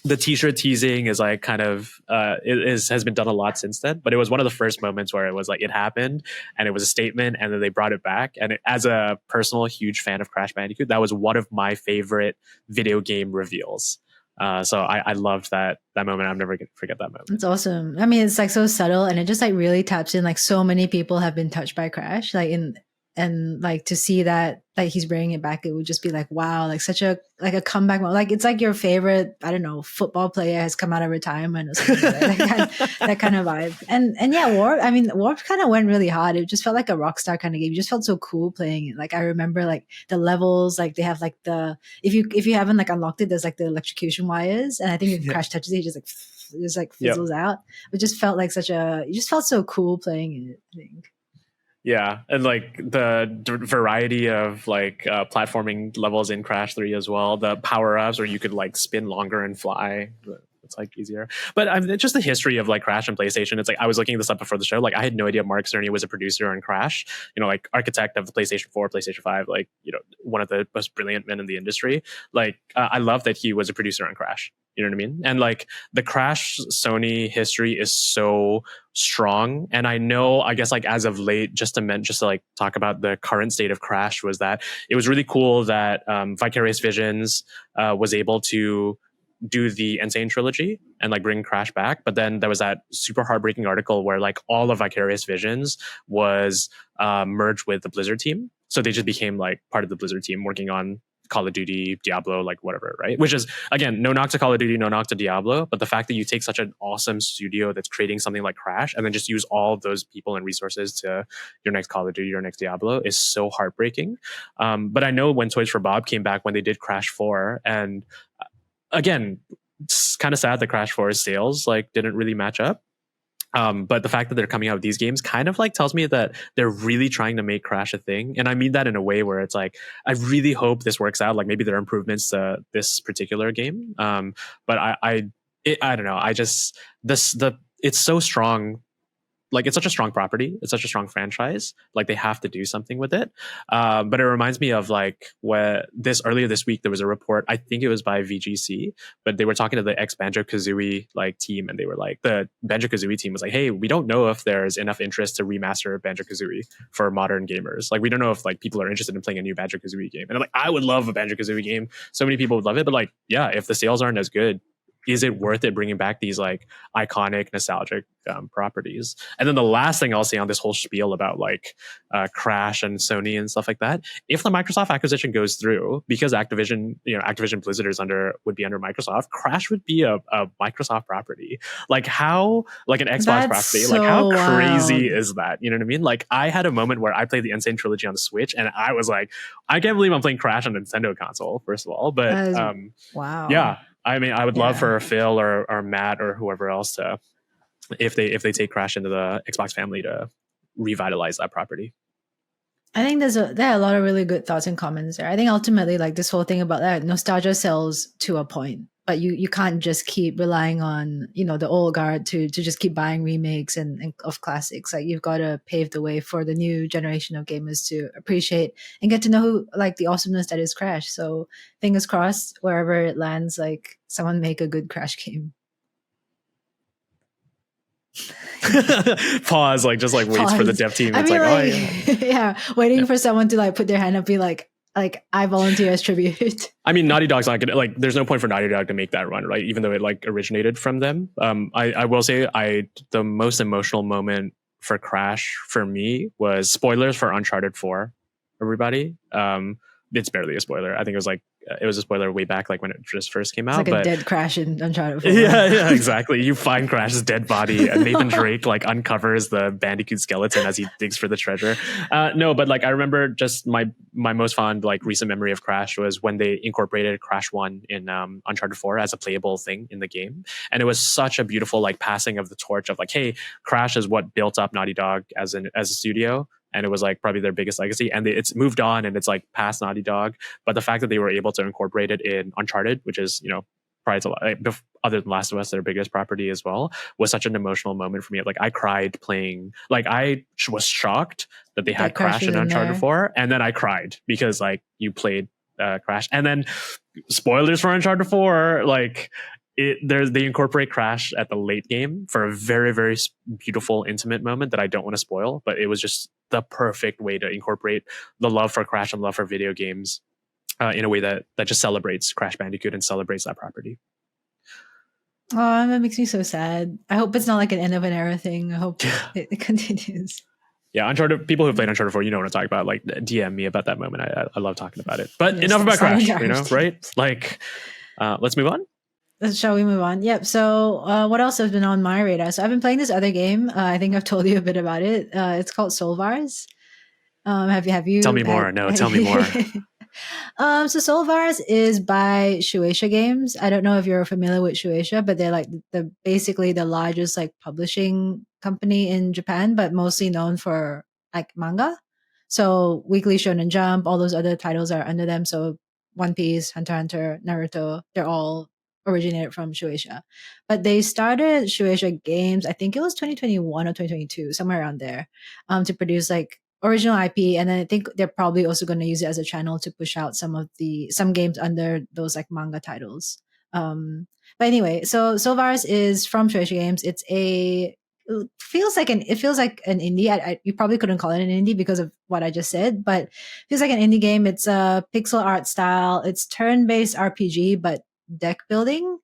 [SPEAKER 2] the t-shirt teasing is like kind of has been done a lot since then, but it was one of the first moments where it was like it happened and it was a statement and then they brought it back. And as a personal huge fan of Crash Bandicoot, that was one of my favorite video game reveals. So I loved that moment. I'm never gonna forget that moment.
[SPEAKER 1] It's awesome. I mean, it's like so subtle and it just like really taps in. Like so many people have been touched by Crash, like and like to see that like he's bringing it back, it would just be like, wow, like such a like a comeback moment. Like it's like your favorite, I don't know, football player has come out of retirement or something like that kind of vibe. And yeah, Warp kind of went really hard. It just felt like a Rockstar kind of game. You just felt so cool playing it. Like I remember like the levels, like they have like the if you haven't like unlocked it, there's like the electrocution wires, and I think if Crash touches it, it just like fizzles out. It just felt like you just felt so cool playing it, I think.
[SPEAKER 2] Yeah, and like the variety of like platforming levels in Crash 3 as well. The power-ups where you could like spin longer and fly. It's like easier. But just the history of like Crash and PlayStation. It's like I was looking this up before the show. Like I had no idea Mark Cerny was a producer on Crash. You know, like architect of the PlayStation 4, PlayStation 5. Like, you know, one of the most brilliant men in the industry. Like I love that he was a producer on Crash. You know what I mean? And like the Crash Sony history is so strong. And I know, I guess like as of late, just to like talk about the current state of Crash, was that it was really cool that Vicarious Visions was able to do the Insane trilogy and like bring Crash back. But then there was that super heartbreaking article where like all of Vicarious Visions was merged with the Blizzard team. So they just became like part of the Blizzard team working on Call of Duty, Diablo, like whatever, right? Which is, again, no knock to Call of Duty, no knock to Diablo, but the fact that you take such an awesome studio that's creating something like Crash and then just use all of those people and resources to your next Call of Duty, your next Diablo is so heartbreaking. But I know when Toys for Bob came back, when they did Crash 4, and again, it's kind of sad that Crash 4's sales like didn't really match up. But the fact that they're coming out with these games kind of like tells me that they're really trying to make Crash a thing. And I mean that in a way where it's like, I really hope this works out. Like maybe there are improvements to this particular game. But I don't know. I just it's so strong. Like it's such a strong property, it's such a strong franchise, like they have to do something with it. But it reminds me of like where this earlier this week there was a report, I think it was by VGC, but they were talking to the ex Banjo Kazooie like team, and they were like, the Banjo Kazooie team was like, hey, we don't know if there's enough interest to remaster Banjo Kazooie for modern gamers. Like we don't know if like people are interested in playing a new Banjo Kazooie game. And I'm like, I would love a Banjo Kazooie game, so many people would love it, but like yeah, if the sales aren't as good, is it worth it bringing back these like iconic nostalgic properties? And then the last thing I'll say on this whole spiel about like Crash and Sony and stuff like that, if the Microsoft acquisition goes through, because Activision, Activision Blizzard would be under Microsoft, Crash would be a Microsoft property. Like how, like an Xbox property,
[SPEAKER 1] so
[SPEAKER 2] like how crazy
[SPEAKER 1] wild.
[SPEAKER 2] is that? You know what I mean? Like I had a moment where I played the Insane Trilogy on the Switch, and I was like, I can't believe I'm playing Crash on a Nintendo console, first of all. But
[SPEAKER 1] Wow.
[SPEAKER 2] yeah, I mean, I would love for Phil or Matt or whoever else to, if they take Crash into the Xbox family, to revitalize that property.
[SPEAKER 1] I think there are a lot of really good thoughts and comments there. I think ultimately, like this whole thing about that nostalgia sells to a point, but you can't just keep relying on the old guard to just keep buying remakes and of classics. Like you've got to pave the way for the new generation of gamers to appreciate and get to know who, like the awesomeness that is Crash. So fingers crossed, wherever it lands, like someone make a good Crash game.
[SPEAKER 2] Pause, like just like waits for the dev team. It's
[SPEAKER 1] yeah, waiting for someone to like put their hand up, be like I volunteer as tribute.
[SPEAKER 2] I mean, Naughty Dog's not gonna, like, there's no point for Naughty Dog to make that run, right? Even though it like originated from them. I will say the most emotional moment for Crash for me was, spoilers for Uncharted 4, everybody. It's barely a spoiler. I think it was a spoiler way back, like when it just first came out.
[SPEAKER 1] It's like a dead Crash in Uncharted 4.
[SPEAKER 2] Yeah, exactly. You find Crash's dead body, and Nathan Drake like uncovers the Bandicoot skeleton as he digs for the treasure. No, but like I remember just my most fond like recent memory of Crash was when they incorporated Crash 1 in Uncharted 4 as a playable thing in the game, and it was such a beautiful like passing of the torch of like, hey, Crash is what built up Naughty Dog as a studio. And it was like probably their biggest legacy, and it's moved on and it's like past Naughty Dog. But the fact that they were able to incorporate it in Uncharted, which is, probably other than Last of Us, their biggest property as well, was such an emotional moment for me. Like I cried playing, like I was shocked that they had Crash in Uncharted 4, and then I cried because like you played Crash, and then spoilers for Uncharted 4, like they incorporate Crash at the late game for a very, very beautiful, intimate moment that I don't want to spoil, but it was just the perfect way to incorporate the love for Crash and love for video games in a way that just celebrates Crash Bandicoot and celebrates that property.
[SPEAKER 1] Oh, that makes me so sad. I hope it's not like an end of an era thing. I hope it continues.
[SPEAKER 2] Yeah, Uncharted, people who played Uncharted 4, you know what I'm talking about. Like, DM me about that moment. I love talking about it. But enough about Crash, right? Like, let's move on.
[SPEAKER 1] Shall we move on? Yep. So what else has been on my radar? So I've been playing this other game. I think I've told you a bit about it. It's called Soulvars. Have you?
[SPEAKER 2] Tell me more. Tell me more.
[SPEAKER 1] So Soulvars is by Shueisha Games. I don't know if you're familiar with Shueisha, but they're like basically the largest like publishing company in Japan, but mostly known for like manga. So Weekly Shonen Jump, all those other titles are under them. So One Piece, Hunter x Hunter, Naruto, they're all originated from Shueisha. But they started Shueisha Games, I think it was 2021 or 2022, somewhere around there, to produce like original IP. And then I think they're probably also going to use it as a channel to push out some games under those like manga titles. But anyway, so Solvars is from Shueisha Games. It feels like an indie. You probably couldn't call it an indie because of what I just said, but it feels like an indie game. It's a pixel art style. It's turn-based RPG, but deck building.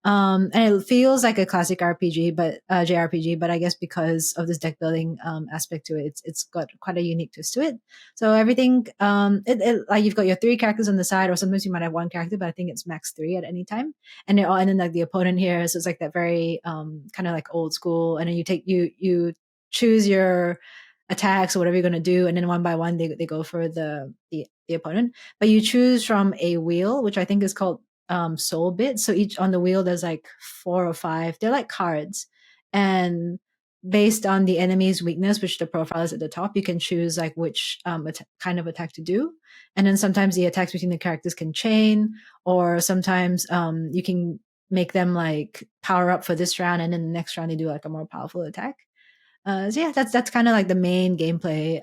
[SPEAKER 1] And it feels like a classic RPG, but JRPG, but I guess because of this deck building aspect to it, it's got quite a unique twist to it. So everything, like you've got your 3 characters on the side, or sometimes you might have 1 character, but I think it's max 3 at any time. And then like the opponent here, so it's like that very kind of like old school. And then you choose your attacks or whatever you're going to do, and then one by one they go for the opponent. But you choose from a wheel, which I think is called soul bits. So each on the wheel there's like 4 or 5. They're like cards, and based on the enemy's weakness, which the profile is at the top, you can choose like which kind of attack to do. And then sometimes the attacks between the characters can chain, or sometimes you can make them like power up for this round, and then the next round they do like a more powerful attack. So yeah, that's kind of like the main gameplay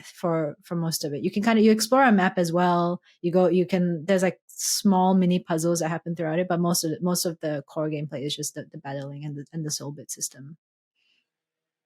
[SPEAKER 1] for most of it. You can you explore a map as well. There's like small mini puzzles that happen throughout it, but most of the core gameplay is just the battling and the soul bit system.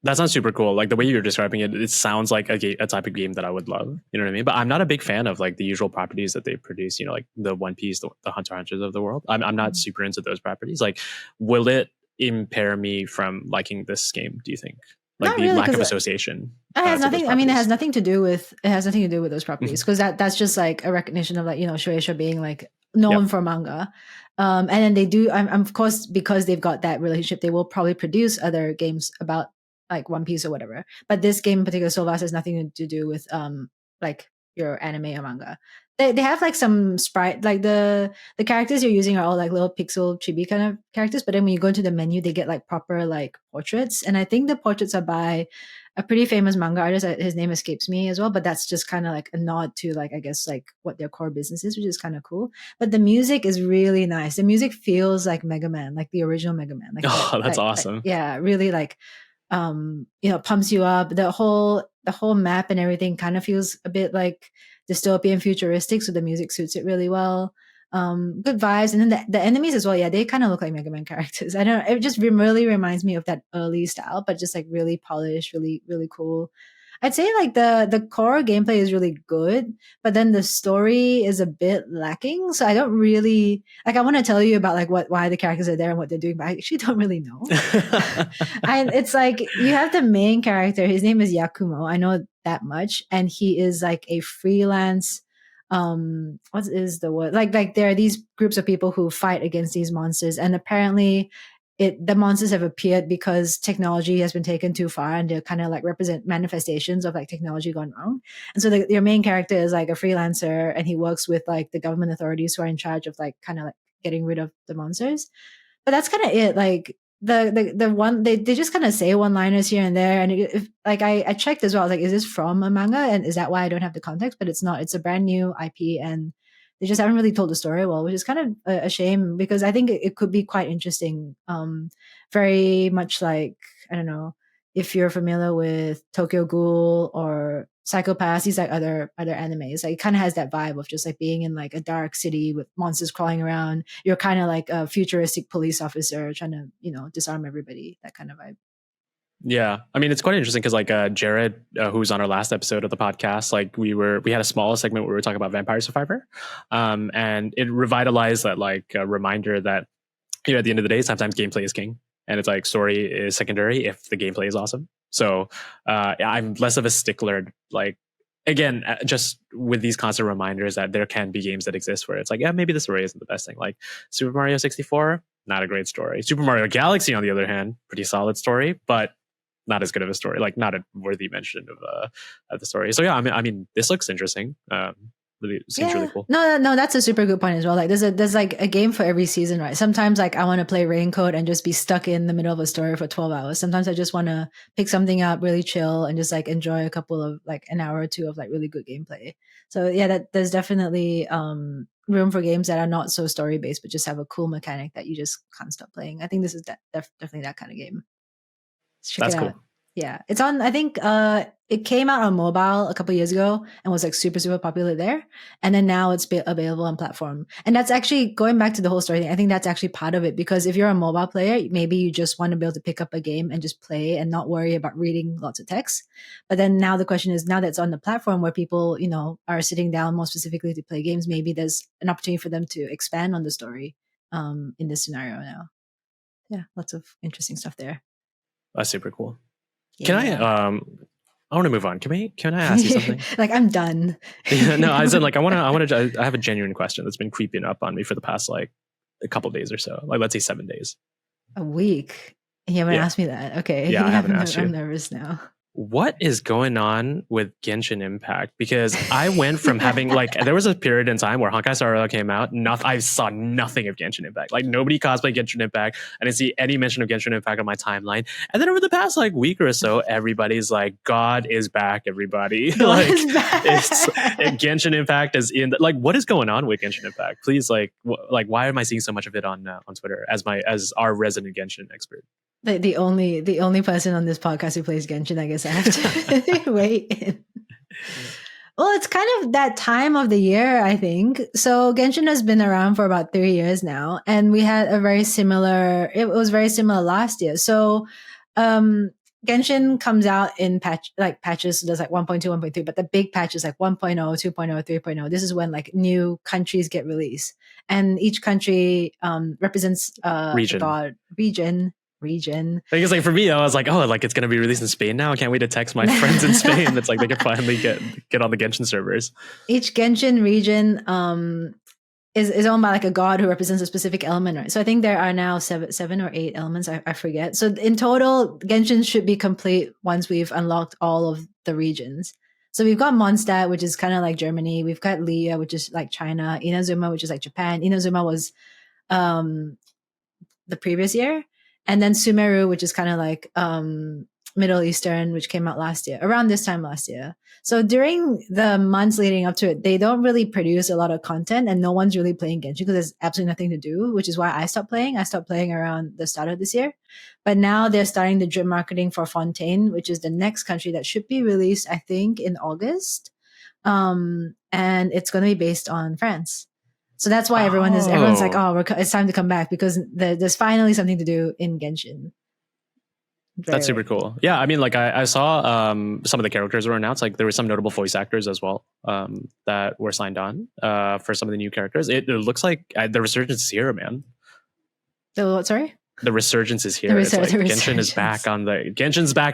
[SPEAKER 2] That sounds super cool. Like the way you're describing it, it sounds like a type of game that I would love. You know what I mean? But I'm not a big fan of like the usual properties that they produce. You know, like the One Piece, the Hunter x Hunters of the world. I'm not super into those properties. Like, will it impair me from liking this game? Do you think? Like the lack of association.
[SPEAKER 1] It has nothing. I mean, it has nothing to do with those properties, because that's just like a recognition of like, you know, Shueisha being like known for manga. And then they do, of course, because they've got that relationship, they will probably produce other games about like One Piece or whatever. But this game in particular, Soulvars, has nothing to do with like your anime or manga. They have like some sprite, like the characters you're using are all like little pixel chibi kind of characters, but then when you go into the menu they get like proper like portraits, and I think the portraits are by a pretty famous manga artist. His name escapes me as well, but that's just kind of like a nod to like, I guess, like what their core business is, which is kind of cool. But the music is really nice. The music feels like Mega Man, like the original Mega Man. Like
[SPEAKER 2] that's awesome.
[SPEAKER 1] Yeah, really like you know, pumps you up. The whole map and everything kind of feels a bit like dystopian futuristic, so the music suits it really well. Good vibes. And then the enemies as well, yeah, they kind of look like Mega Man characters. I don't know, it just really reminds me of that early style, but just like really polished, really cool. I'd say like the core gameplay is really good, but then the story is a bit lacking. So I don't really like, I want to tell you about like why the characters are there and what they're doing, but I actually don't really know. It's like you have the main character, his name is Yakumo. I know that much, and he is like a freelance what is the word, like there are these groups of people who fight against these monsters, and apparently the monsters have appeared because technology has been taken too far, and they kind of like represent manifestations of like technology gone wrong. And so your main character is like a freelancer, and he works with like the government authorities who are in charge of like kind of like getting rid of the monsters. But that's kind of it. Like the one they just kind of say one liners here and there, and if like I checked as well, I was like, is this from a manga, and is that why I don't have the context? But it's not. It's a brand new IP, and they just haven't really told the story well, which is kind of a shame, because I think it could be quite interesting. Very much like, I don't know if you're familiar with Tokyo Ghoul or Psychopaths, these like other animes. Like it kind of has that vibe of just like being in like a dark city with monsters crawling around. You're kind of like a futuristic police officer trying to, you know, disarm everybody. That kind of vibe.
[SPEAKER 2] Yeah, I mean, it's quite interesting because like Jared, who was on our last episode of the podcast, like we had a small segment where we were talking about Vampire Survivor, and it revitalized that like reminder that, you know, at the end of the day, sometimes gameplay is king, and it's like story is secondary if the gameplay is awesome. So I'm less of a stickler. Like again, just with these constant reminders that there can be games that exist where it's like, yeah, maybe the story isn't the best thing. Like Super Mario 64, not a great story. Super Mario Galaxy, on the other hand, pretty solid story, but not as good of a story, like not a worthy mention of the story. So yeah, I mean, this looks interesting. Really seems really cool.
[SPEAKER 1] No, that's a super good point as well. Like there's like a game for every season, right? Sometimes like I want to play Raincoat and just be stuck in the middle of a story for 12 hours. Sometimes I just want to pick something up, really chill, and just like enjoy a couple of like an hour or two of like really good gameplay. So yeah, that there's definitely room for games that are not so story based, but just have a cool mechanic that you just can't stop playing. I think this is definitely that kind of game.
[SPEAKER 2] That's cool.
[SPEAKER 1] Yeah, it's on, I think it came out on mobile a couple years ago and was like super popular there, and then now it's available on platform. And that's actually going back to the whole story thing. I think that's actually part of it, because if you're a mobile player, maybe you just want to be able to pick up a game and just play and not worry about reading lots of text. But then now the question is, now that's on the platform where people, you know, are sitting down more specifically to play games, maybe there's an opportunity for them to expand on the story in this scenario now. Yeah, lots of interesting stuff there.
[SPEAKER 2] That's super cool. Can I want to move on. Can I ask you something?
[SPEAKER 1] Like I'm done.
[SPEAKER 2] No, I said like I have a genuine question that's been creeping up on me for the past like a couple of days or so. Like let's say 7 days.
[SPEAKER 1] A week. You haven't asked me that. Okay.
[SPEAKER 2] Yeah, I haven't asked you.
[SPEAKER 1] I'm nervous now.
[SPEAKER 2] what is going on with Genshin Impact? Because I went from having like there was a period in time where Honkai Star Rail came out, I saw nothing of Genshin Impact. Like nobody cosplayed Genshin Impact. I didn't see any mention of Genshin Impact on my timeline. And then over the past like week or so, everybody's like, God is back, everybody.
[SPEAKER 1] God
[SPEAKER 2] like
[SPEAKER 1] is back.
[SPEAKER 2] Genshin Impact is in like what is going on with Genshin Impact? Please like why am I seeing so much of it on Twitter as our resident Genshin expert?
[SPEAKER 1] The only person on this podcast who plays Genshin, I guess I have to wait in. Well, it's kind of that time of the year, I think. So Genshin has been around for about 3 years now, and we had it was very similar last year. So Genshin comes out in patches. So there's like 1.2, 1.3, but the big patch is like 1.0, 2.0, 3.0. This is when like new countries get released, and each country represents region.
[SPEAKER 2] I guess like for me, I was like, oh, like it's gonna be released in Spain now. I can't wait to text my friends in Spain. It's like they can finally get on the Genshin servers.
[SPEAKER 1] Each Genshin region is owned by like a god who represents a specific element, right? So I think there are now seven or 8 elements. I forget. So in total, Genshin should be complete once we've unlocked all of the regions. So we've got Mondstadt, which is kind of like Germany. We've got Liya, which is like China. Inazuma, which is like Japan. Inazuma was the previous year. And then Sumeru, which is kind of like Middle Eastern, which came out around this time last year. So during the months leading up to it, they don't really produce a lot of content, and no one's really playing Genshin because there's absolutely nothing to do, which is why I stopped playing. I stopped playing around the start of this year. But now they're starting the drip marketing for Fontaine, which is the next country that should be released, I think, in August. And it's going to be based on France. So that's why everyone's like, oh, it's time to come back because there's finally something to do in Genshin.
[SPEAKER 2] That's super cool. Yeah, I mean, like I saw some of the characters were announced. Like there were some notable voice actors as well that were signed on for some of the new characters. It looks like the resurgence is here, man.
[SPEAKER 1] The what? Sorry.
[SPEAKER 2] The resurgence is here. Genshin's back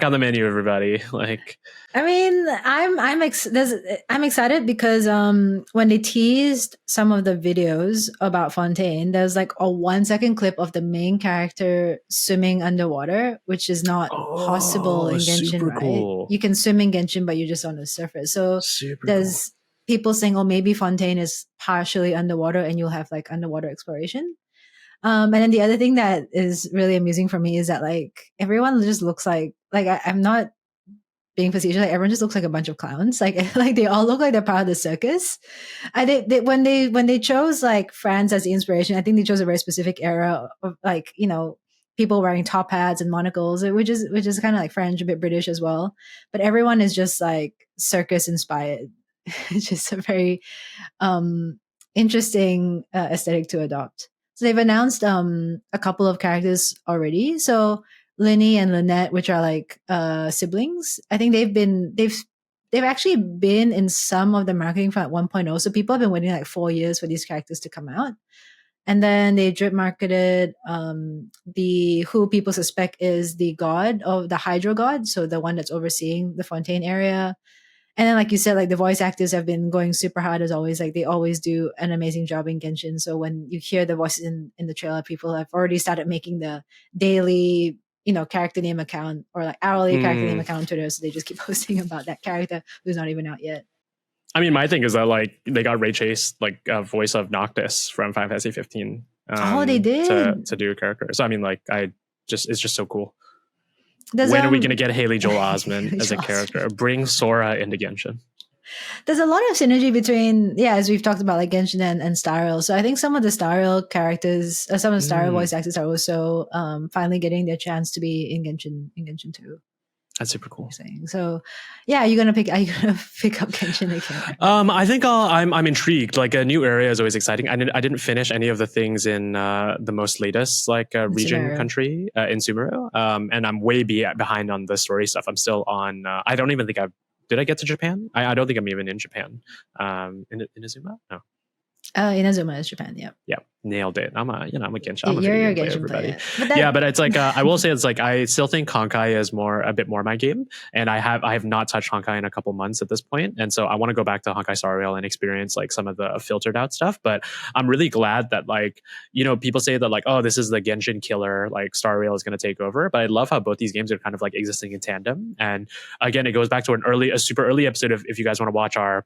[SPEAKER 2] on the menu, everybody. Like,
[SPEAKER 1] I mean, I'm excited because when they teased some of the videos about Fontaine, there's like a 1-second clip of the main character swimming underwater, which is not possible in Genshin, right? Cool. You can swim in Genshin, but you're just on the surface. So there's people saying, oh, maybe Fontaine is partially underwater and you'll have like underwater exploration. And then the other thing that is really amusing for me is that like everyone just looks like I'm not being facetious. Like everyone just looks like a bunch of clowns. Like they all look like they're part of the circus. When they chose like France as the inspiration, I think they chose a very specific era of like, you know, people wearing top hats and monocles, which is kind of like French, a bit British as well. But everyone is just like circus inspired. It's just a very interesting aesthetic to adopt. So they've announced a couple of characters already. So Linny and Lynette, which are like siblings, I think they've actually been in some of the marketing for 1.0. So people have been waiting like 4 years for these characters to come out. And then they drip marketed who people suspect is the god of the Hydro god, so the one that's overseeing the Fontaine area. And then, like you said, like the voice actors have been going super hard as always. Like they always do an amazing job in Genshin. So when you hear the voices in the trailer, people have already started making the daily, you know, character name account or like hourly character name account on Twitter. So they just keep posting about that character who's not even out yet.
[SPEAKER 2] I mean, my thing is that like they got Ray Chase, like a voice of Noctis from Final Fantasy 15.
[SPEAKER 1] They did
[SPEAKER 2] to do a character. So I mean, like it's just so cool. When are we going to get Haley Joel Osment as a character? Bring Sora into Genshin.
[SPEAKER 1] There's a lot of synergy between, as we've talked about, like Genshin and Star Rail. So I think some of the Star Rail characters, some of the Star Rail voice actors are also finally getting their chance to be in Genshin too.
[SPEAKER 2] That's super cool.
[SPEAKER 1] So, are you gonna pick up Genshin again?
[SPEAKER 2] I think I'm intrigued. Like a new area is always exciting. I didn't finish any of the things in the most latest region
[SPEAKER 1] Sumeru.
[SPEAKER 2] Country in Sumeru, and I'm way behind on the story stuff. I'm still on. I don't even think did I get to Japan? I don't think I'm even in Japan. In Inazuma? No.
[SPEAKER 1] Inazuma is Japan. Yeah.
[SPEAKER 2] Yeah, nailed it. I'm a Genshin. I'm a
[SPEAKER 1] You're
[SPEAKER 2] video
[SPEAKER 1] a
[SPEAKER 2] game player,
[SPEAKER 1] Genshin
[SPEAKER 2] everybody.
[SPEAKER 1] player. But that,
[SPEAKER 2] Yeah, but it's like I will say it's like I still think Honkai is a bit more my game, and I have not touched Honkai in a couple months at this point, and so I want to go back to Honkai Star Rail and experience like some of the filtered out stuff. But I'm really glad that like people say that like, oh, this is the Genshin killer, like Star Rail is going to take over. But I love how both these games are kind of like existing in tandem. And again, it goes back to a super early episode of, if you guys want to watch our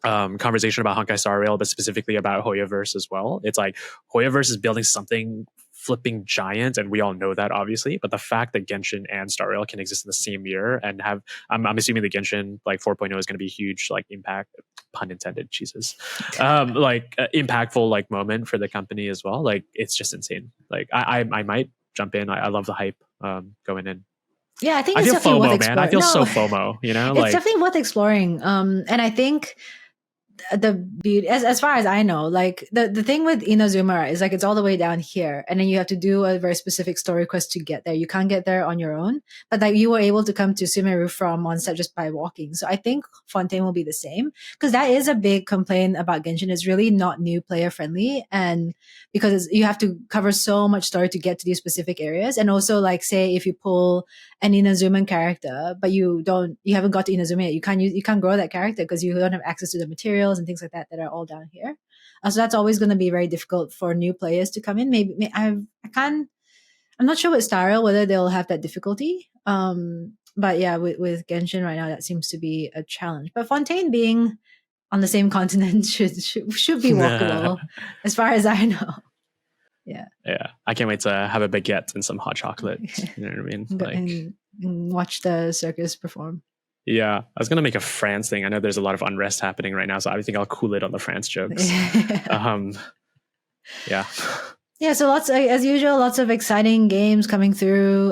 [SPEAKER 2] conversation about Honkai Star Rail, but specifically about Hoyoverse as well. It's like Hoyoverse is building something flipping giant, and we all know that obviously. But the fact that Genshin and Star Rail can exist in the same year and have, I'm assuming the Genshin like 4.0 is going to be huge, like impact, pun intended, Jesus, impactful like moment for the company as well. Like it's just insane. Like I might jump in. I love the hype going in.
[SPEAKER 1] Yeah, I think it's
[SPEAKER 2] feel
[SPEAKER 1] definitely worth
[SPEAKER 2] FOMO, man.
[SPEAKER 1] exploring.
[SPEAKER 2] I feel so FOMO,
[SPEAKER 1] It's definitely worth exploring. And I think the beauty, as far as I know, like the thing with Inazuma is like it's all the way down here, and then you have to do a very specific story quest to get there. You can't get there on your own, but like you were able to come to Sumeru from Mondstadt just by walking. So I think Fontaine will be the same, because that is a big complaint about Genshin. It's really not new player friendly, and because you have to cover so much story to get to these specific areas. And also, like, say if you pull an Inazuman character, but you haven't got to Inazuma yet, you can't grow that character because you don't have access to the materials and things like that are all down here. So that's always going to be very difficult for new players to come in. Maybe I'm not sure with Star Rail whether they'll have that difficulty. But yeah, with Genshin right now, that seems to be a challenge. But Fontaine being on the same continent should be walkable, as far as I know. Yeah.
[SPEAKER 2] Yeah. I can't wait to have a baguette and some hot chocolate. You know what I mean? Like,
[SPEAKER 1] and watch the circus perform.
[SPEAKER 2] Yeah. I was going to make a France thing. I know there's a lot of unrest happening right now, so I think I'll cool it on the France jokes. Yeah. Yeah,
[SPEAKER 1] so as usual, lots of exciting games coming through.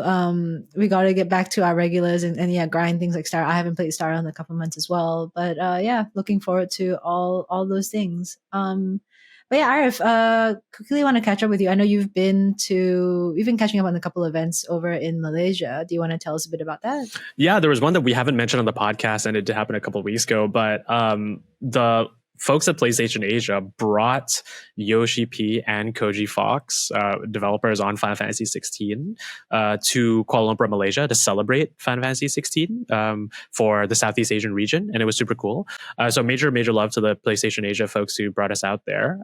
[SPEAKER 1] We got to get back to our regulars and grind things like Star. I haven't played Star in a couple of months as well, but looking forward to all those things. But yeah, Arief, quickly want to catch up with you. I know you've been catching up on a couple events over in Malaysia. Do you want to tell us a bit about that?
[SPEAKER 2] Yeah, there was one that we haven't mentioned on the podcast, and it did happen a couple of weeks ago. But the folks at PlayStation Asia brought Yoshi P and Koji Fox, developers on Final Fantasy 16, to Kuala Lumpur, Malaysia, to celebrate Final Fantasy 16 for the Southeast Asian region, and it was super cool. So major love to the PlayStation Asia folks who brought us out there.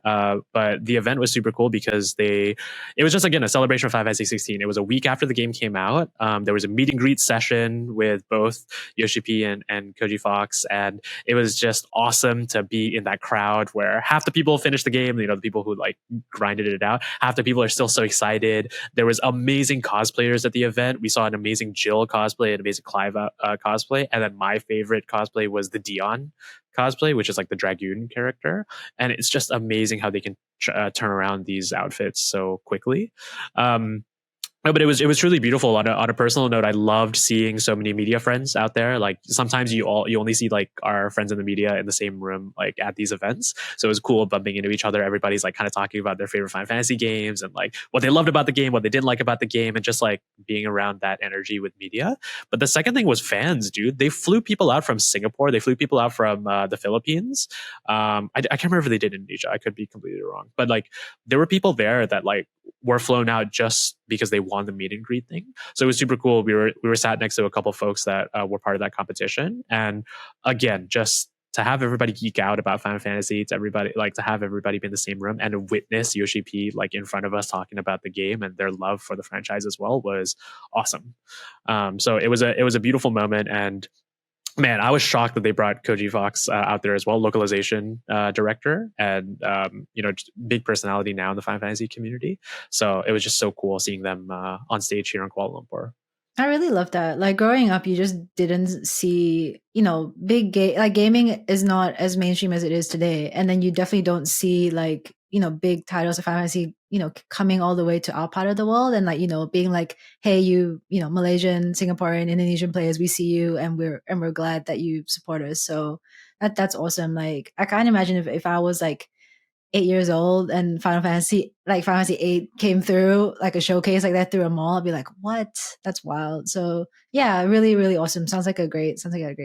[SPEAKER 2] But the event was super cool because it was just, again, a celebration of Final Fantasy 16. It was a week after the game came out. There was a meet and greet session with both Yoshi P and Koji Fox, and it was just awesome to be in that crowd where half the people finished the game, the people who like grinded it out, half the people are still so excited. There was amazing cosplayers at the event. We saw an amazing Jill cosplay, an amazing Clive cosplay, and then my favorite cosplay was the Dion cosplay, which is like the Dragoon character. And it's just amazing how they can turn around these outfits so quickly. But it was truly beautiful. On a personal note, I loved seeing so many media friends out there. Like sometimes you only see like our friends in the media in the same room, like at these events. So it was cool bumping into each other. Everybody's like kind of talking about their favorite Final Fantasy games and like what they loved about the game, what they didn't like about the game, and just like being around that energy with media. But the second thing was fans, dude. They flew people out from Singapore. They flew people out from the Philippines. I can't remember if they did Indonesia. I could be completely wrong. But like there were people there that like were flown out just because they won the meet and greet thing. So it was super cool. We were sat next to a couple of folks that were part of that competition. And again, just to have everybody geek out about Final Fantasy, to have everybody be in the same room and to witness Yoshi P like in front of us talking about the game and their love for the franchise as well was awesome. So it was a beautiful moment. And man, I was shocked that they brought Koji Fox out there as well, localization director, and just big personality now in the Final Fantasy community. So it was just so cool seeing them on stage here in Kuala Lumpur.
[SPEAKER 1] I really love that. Like growing up, you just didn't see, gaming is not as mainstream as it is today, and then you definitely don't see like big titles of Final Fantasy, coming all the way to our part of the world and like being like, hey, Malaysian, Singaporean, Indonesian players, we see you and we're glad that you support us. So that's awesome. Like I can't imagine if I was like 8 years old and Final Fantasy 8 came through like a showcase like that through a mall, I'd be like, what? That's wild. So yeah, really, really awesome. Sounds like a great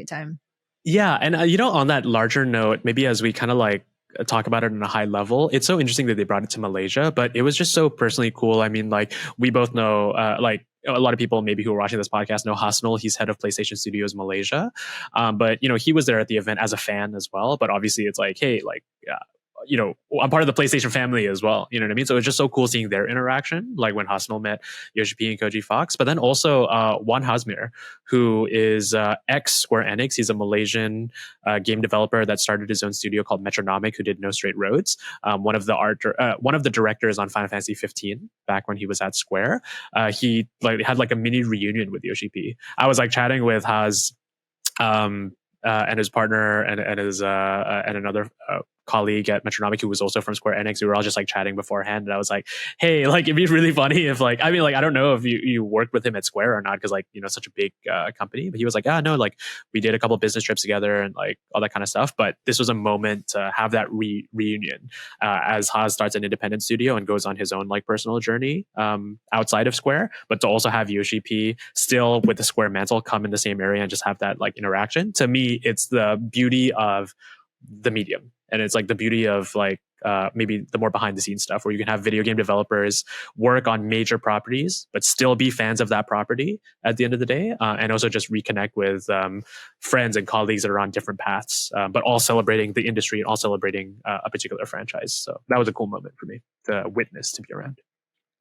[SPEAKER 1] time.
[SPEAKER 2] Yeah. And on that larger note, maybe as we kind of like talk about it on a high level. It's so interesting that they brought it to Malaysia, but it was just so personally cool. I mean, like we both know, like a lot of people maybe who are watching this podcast know Hasnul. He's head of PlayStation Studios Malaysia, but he was there at the event as a fan as well. But obviously, it's like, hey, like. I'm part of the PlayStation family as well. You know what I mean? So it's just so cool seeing their interaction, like when Hasnul met Yoshi P and Koji Fox. But then also Wan Hasmir, who is ex Square Enix. He's a Malaysian game developer that started his own studio called Metronomic, who did No Straight Roads. One of the directors on Final Fantasy 15 back when he was at Square. He had like a mini reunion with Yoshi P. I was like chatting with Has. And his partner and his and another colleague at Metronomic who was also from Square Enix. We were all just like chatting beforehand, and I was like, "Hey, like it'd be really funny if like I mean like I don't know if you worked with him at Square or not because like such a big company." But he was like, "Ah, no, like we did a couple of business trips together and like all that kind of stuff." But this was a moment to have that reunion as Haas starts an independent studio and goes on his own like personal journey outside of Square, but to also have Yoshi P still with the Square mantle come in the same area and just have that like interaction. To me, it's the beauty of the medium, and it's like the beauty of like maybe the more behind the scenes stuff where you can have video game developers work on major properties but still be fans of that property at the end of the day, and also just reconnect with friends and colleagues that are on different paths, but all celebrating the industry and all celebrating a particular franchise. So that was a cool moment for me to witness, to be around.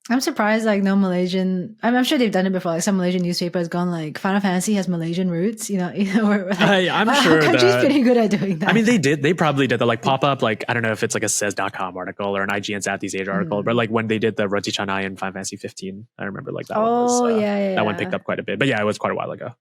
[SPEAKER 1] I'm surprised, like, no Malaysian. I'm sure they've done it before. Like, some Malaysian newspaper has gone like, Final Fantasy has Malaysian roots. Where, like,
[SPEAKER 2] I'm sure
[SPEAKER 1] country's pretty good at doing that.
[SPEAKER 2] I mean, they probably did the like pop up. Like, I don't know if it's like a says.com article or an IGN Southeast Asia article, but like when they did the Roti Canai in Final Fantasy 15, I remember like that. That one picked up quite a bit. But yeah, it was quite a while ago.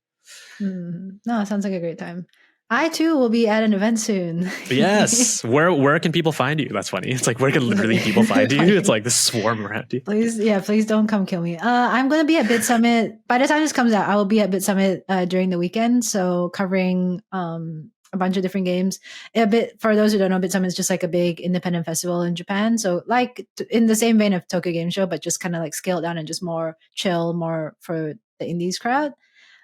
[SPEAKER 1] No, it sounds like a great time. I too will be at an event soon.
[SPEAKER 2] Yes. Where can people find you? That's funny. It's like, where can literally people find you? It's like the swarm around you.
[SPEAKER 1] Please don't come kill me. I'm going to be at Bit Summit. By the time this comes out, I will be at Bit Summit during the weekend. So covering a bunch of different games. For those who don't know, Bit Summit is just like a big independent festival in Japan. So like in the same vein of Tokyo Game Show, but just kind of like scaled down and just more chill, more for the indies crowd.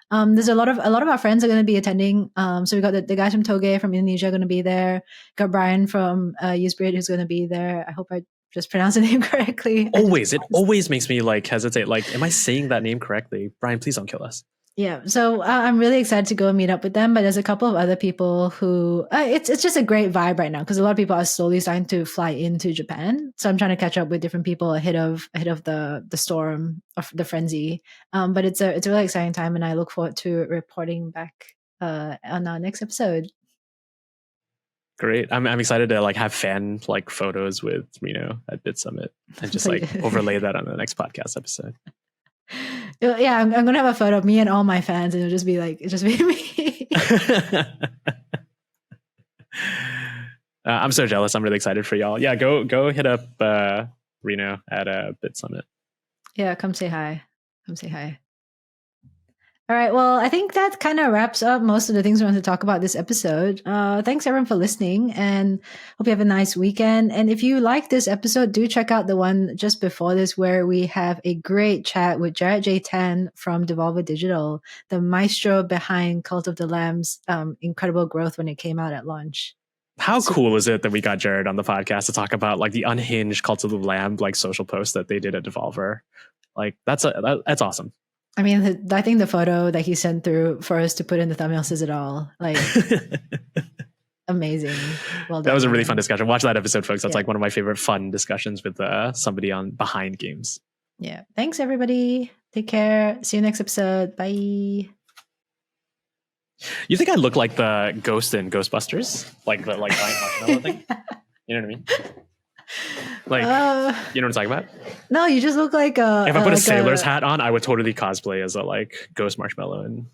[SPEAKER 1] There's a lot of our friends are going to be attending. So we got the guys from Toge from Indonesia going to be there. Got Brian from Usebreed who's going to be there. I hope I just pronounced the name correctly.
[SPEAKER 2] It always makes me like hesitate. Like, am I saying that name correctly? Brian, please don't kill us.
[SPEAKER 1] Yeah, so I'm really excited to go and meet up with them. But there's a couple of other people who it's just a great vibe right now because a lot of people are slowly starting to fly into Japan. So I'm trying to catch up with different people ahead of the storm of the frenzy. But it's a really exciting time, and I look forward to reporting back on our next episode.
[SPEAKER 2] Great. I'm excited to like have fan like photos with Rino at Bit Summit and just like overlay that on the next podcast episode.
[SPEAKER 1] Yeah, I'm gonna have a photo of me and all my fans, and it'll just be me.
[SPEAKER 2] I'm so jealous. I'm really excited for y'all. Yeah, go hit up Rino at Bit Summit.
[SPEAKER 1] Yeah, come say hi. All right, well, I think that kind of wraps up most of the things we want to talk about this episode. Thanks everyone for listening, and hope you have a nice weekend. And if you like this episode, do check out the one just before this where we have a great chat with Jarrett J. Tan from Devolver Digital, the maestro behind Cult of the Lamb's incredible growth when it came out at launch.
[SPEAKER 2] How cool is it that we got Jared on the podcast to talk about like the unhinged Cult of the Lamb like social post that they did at Devolver? Like that's awesome.
[SPEAKER 1] I mean, I think the photo that he sent through for us to put in the thumbnail says it all. Like, amazing. Well done.
[SPEAKER 2] That was a really fun discussion. Watch that episode, folks. That's like one of my favorite fun discussions with somebody on behind games.
[SPEAKER 1] Yeah. Thanks, everybody. Take care. See you next episode. Bye. You
[SPEAKER 2] think I look like the ghost in Ghostbusters? Like the giant marshmallow thing? You know what I mean? Like, you know what I'm talking about?
[SPEAKER 1] No, you just look like
[SPEAKER 2] if I put a sailor's hat on, I would totally cosplay as a like ghost marshmallow and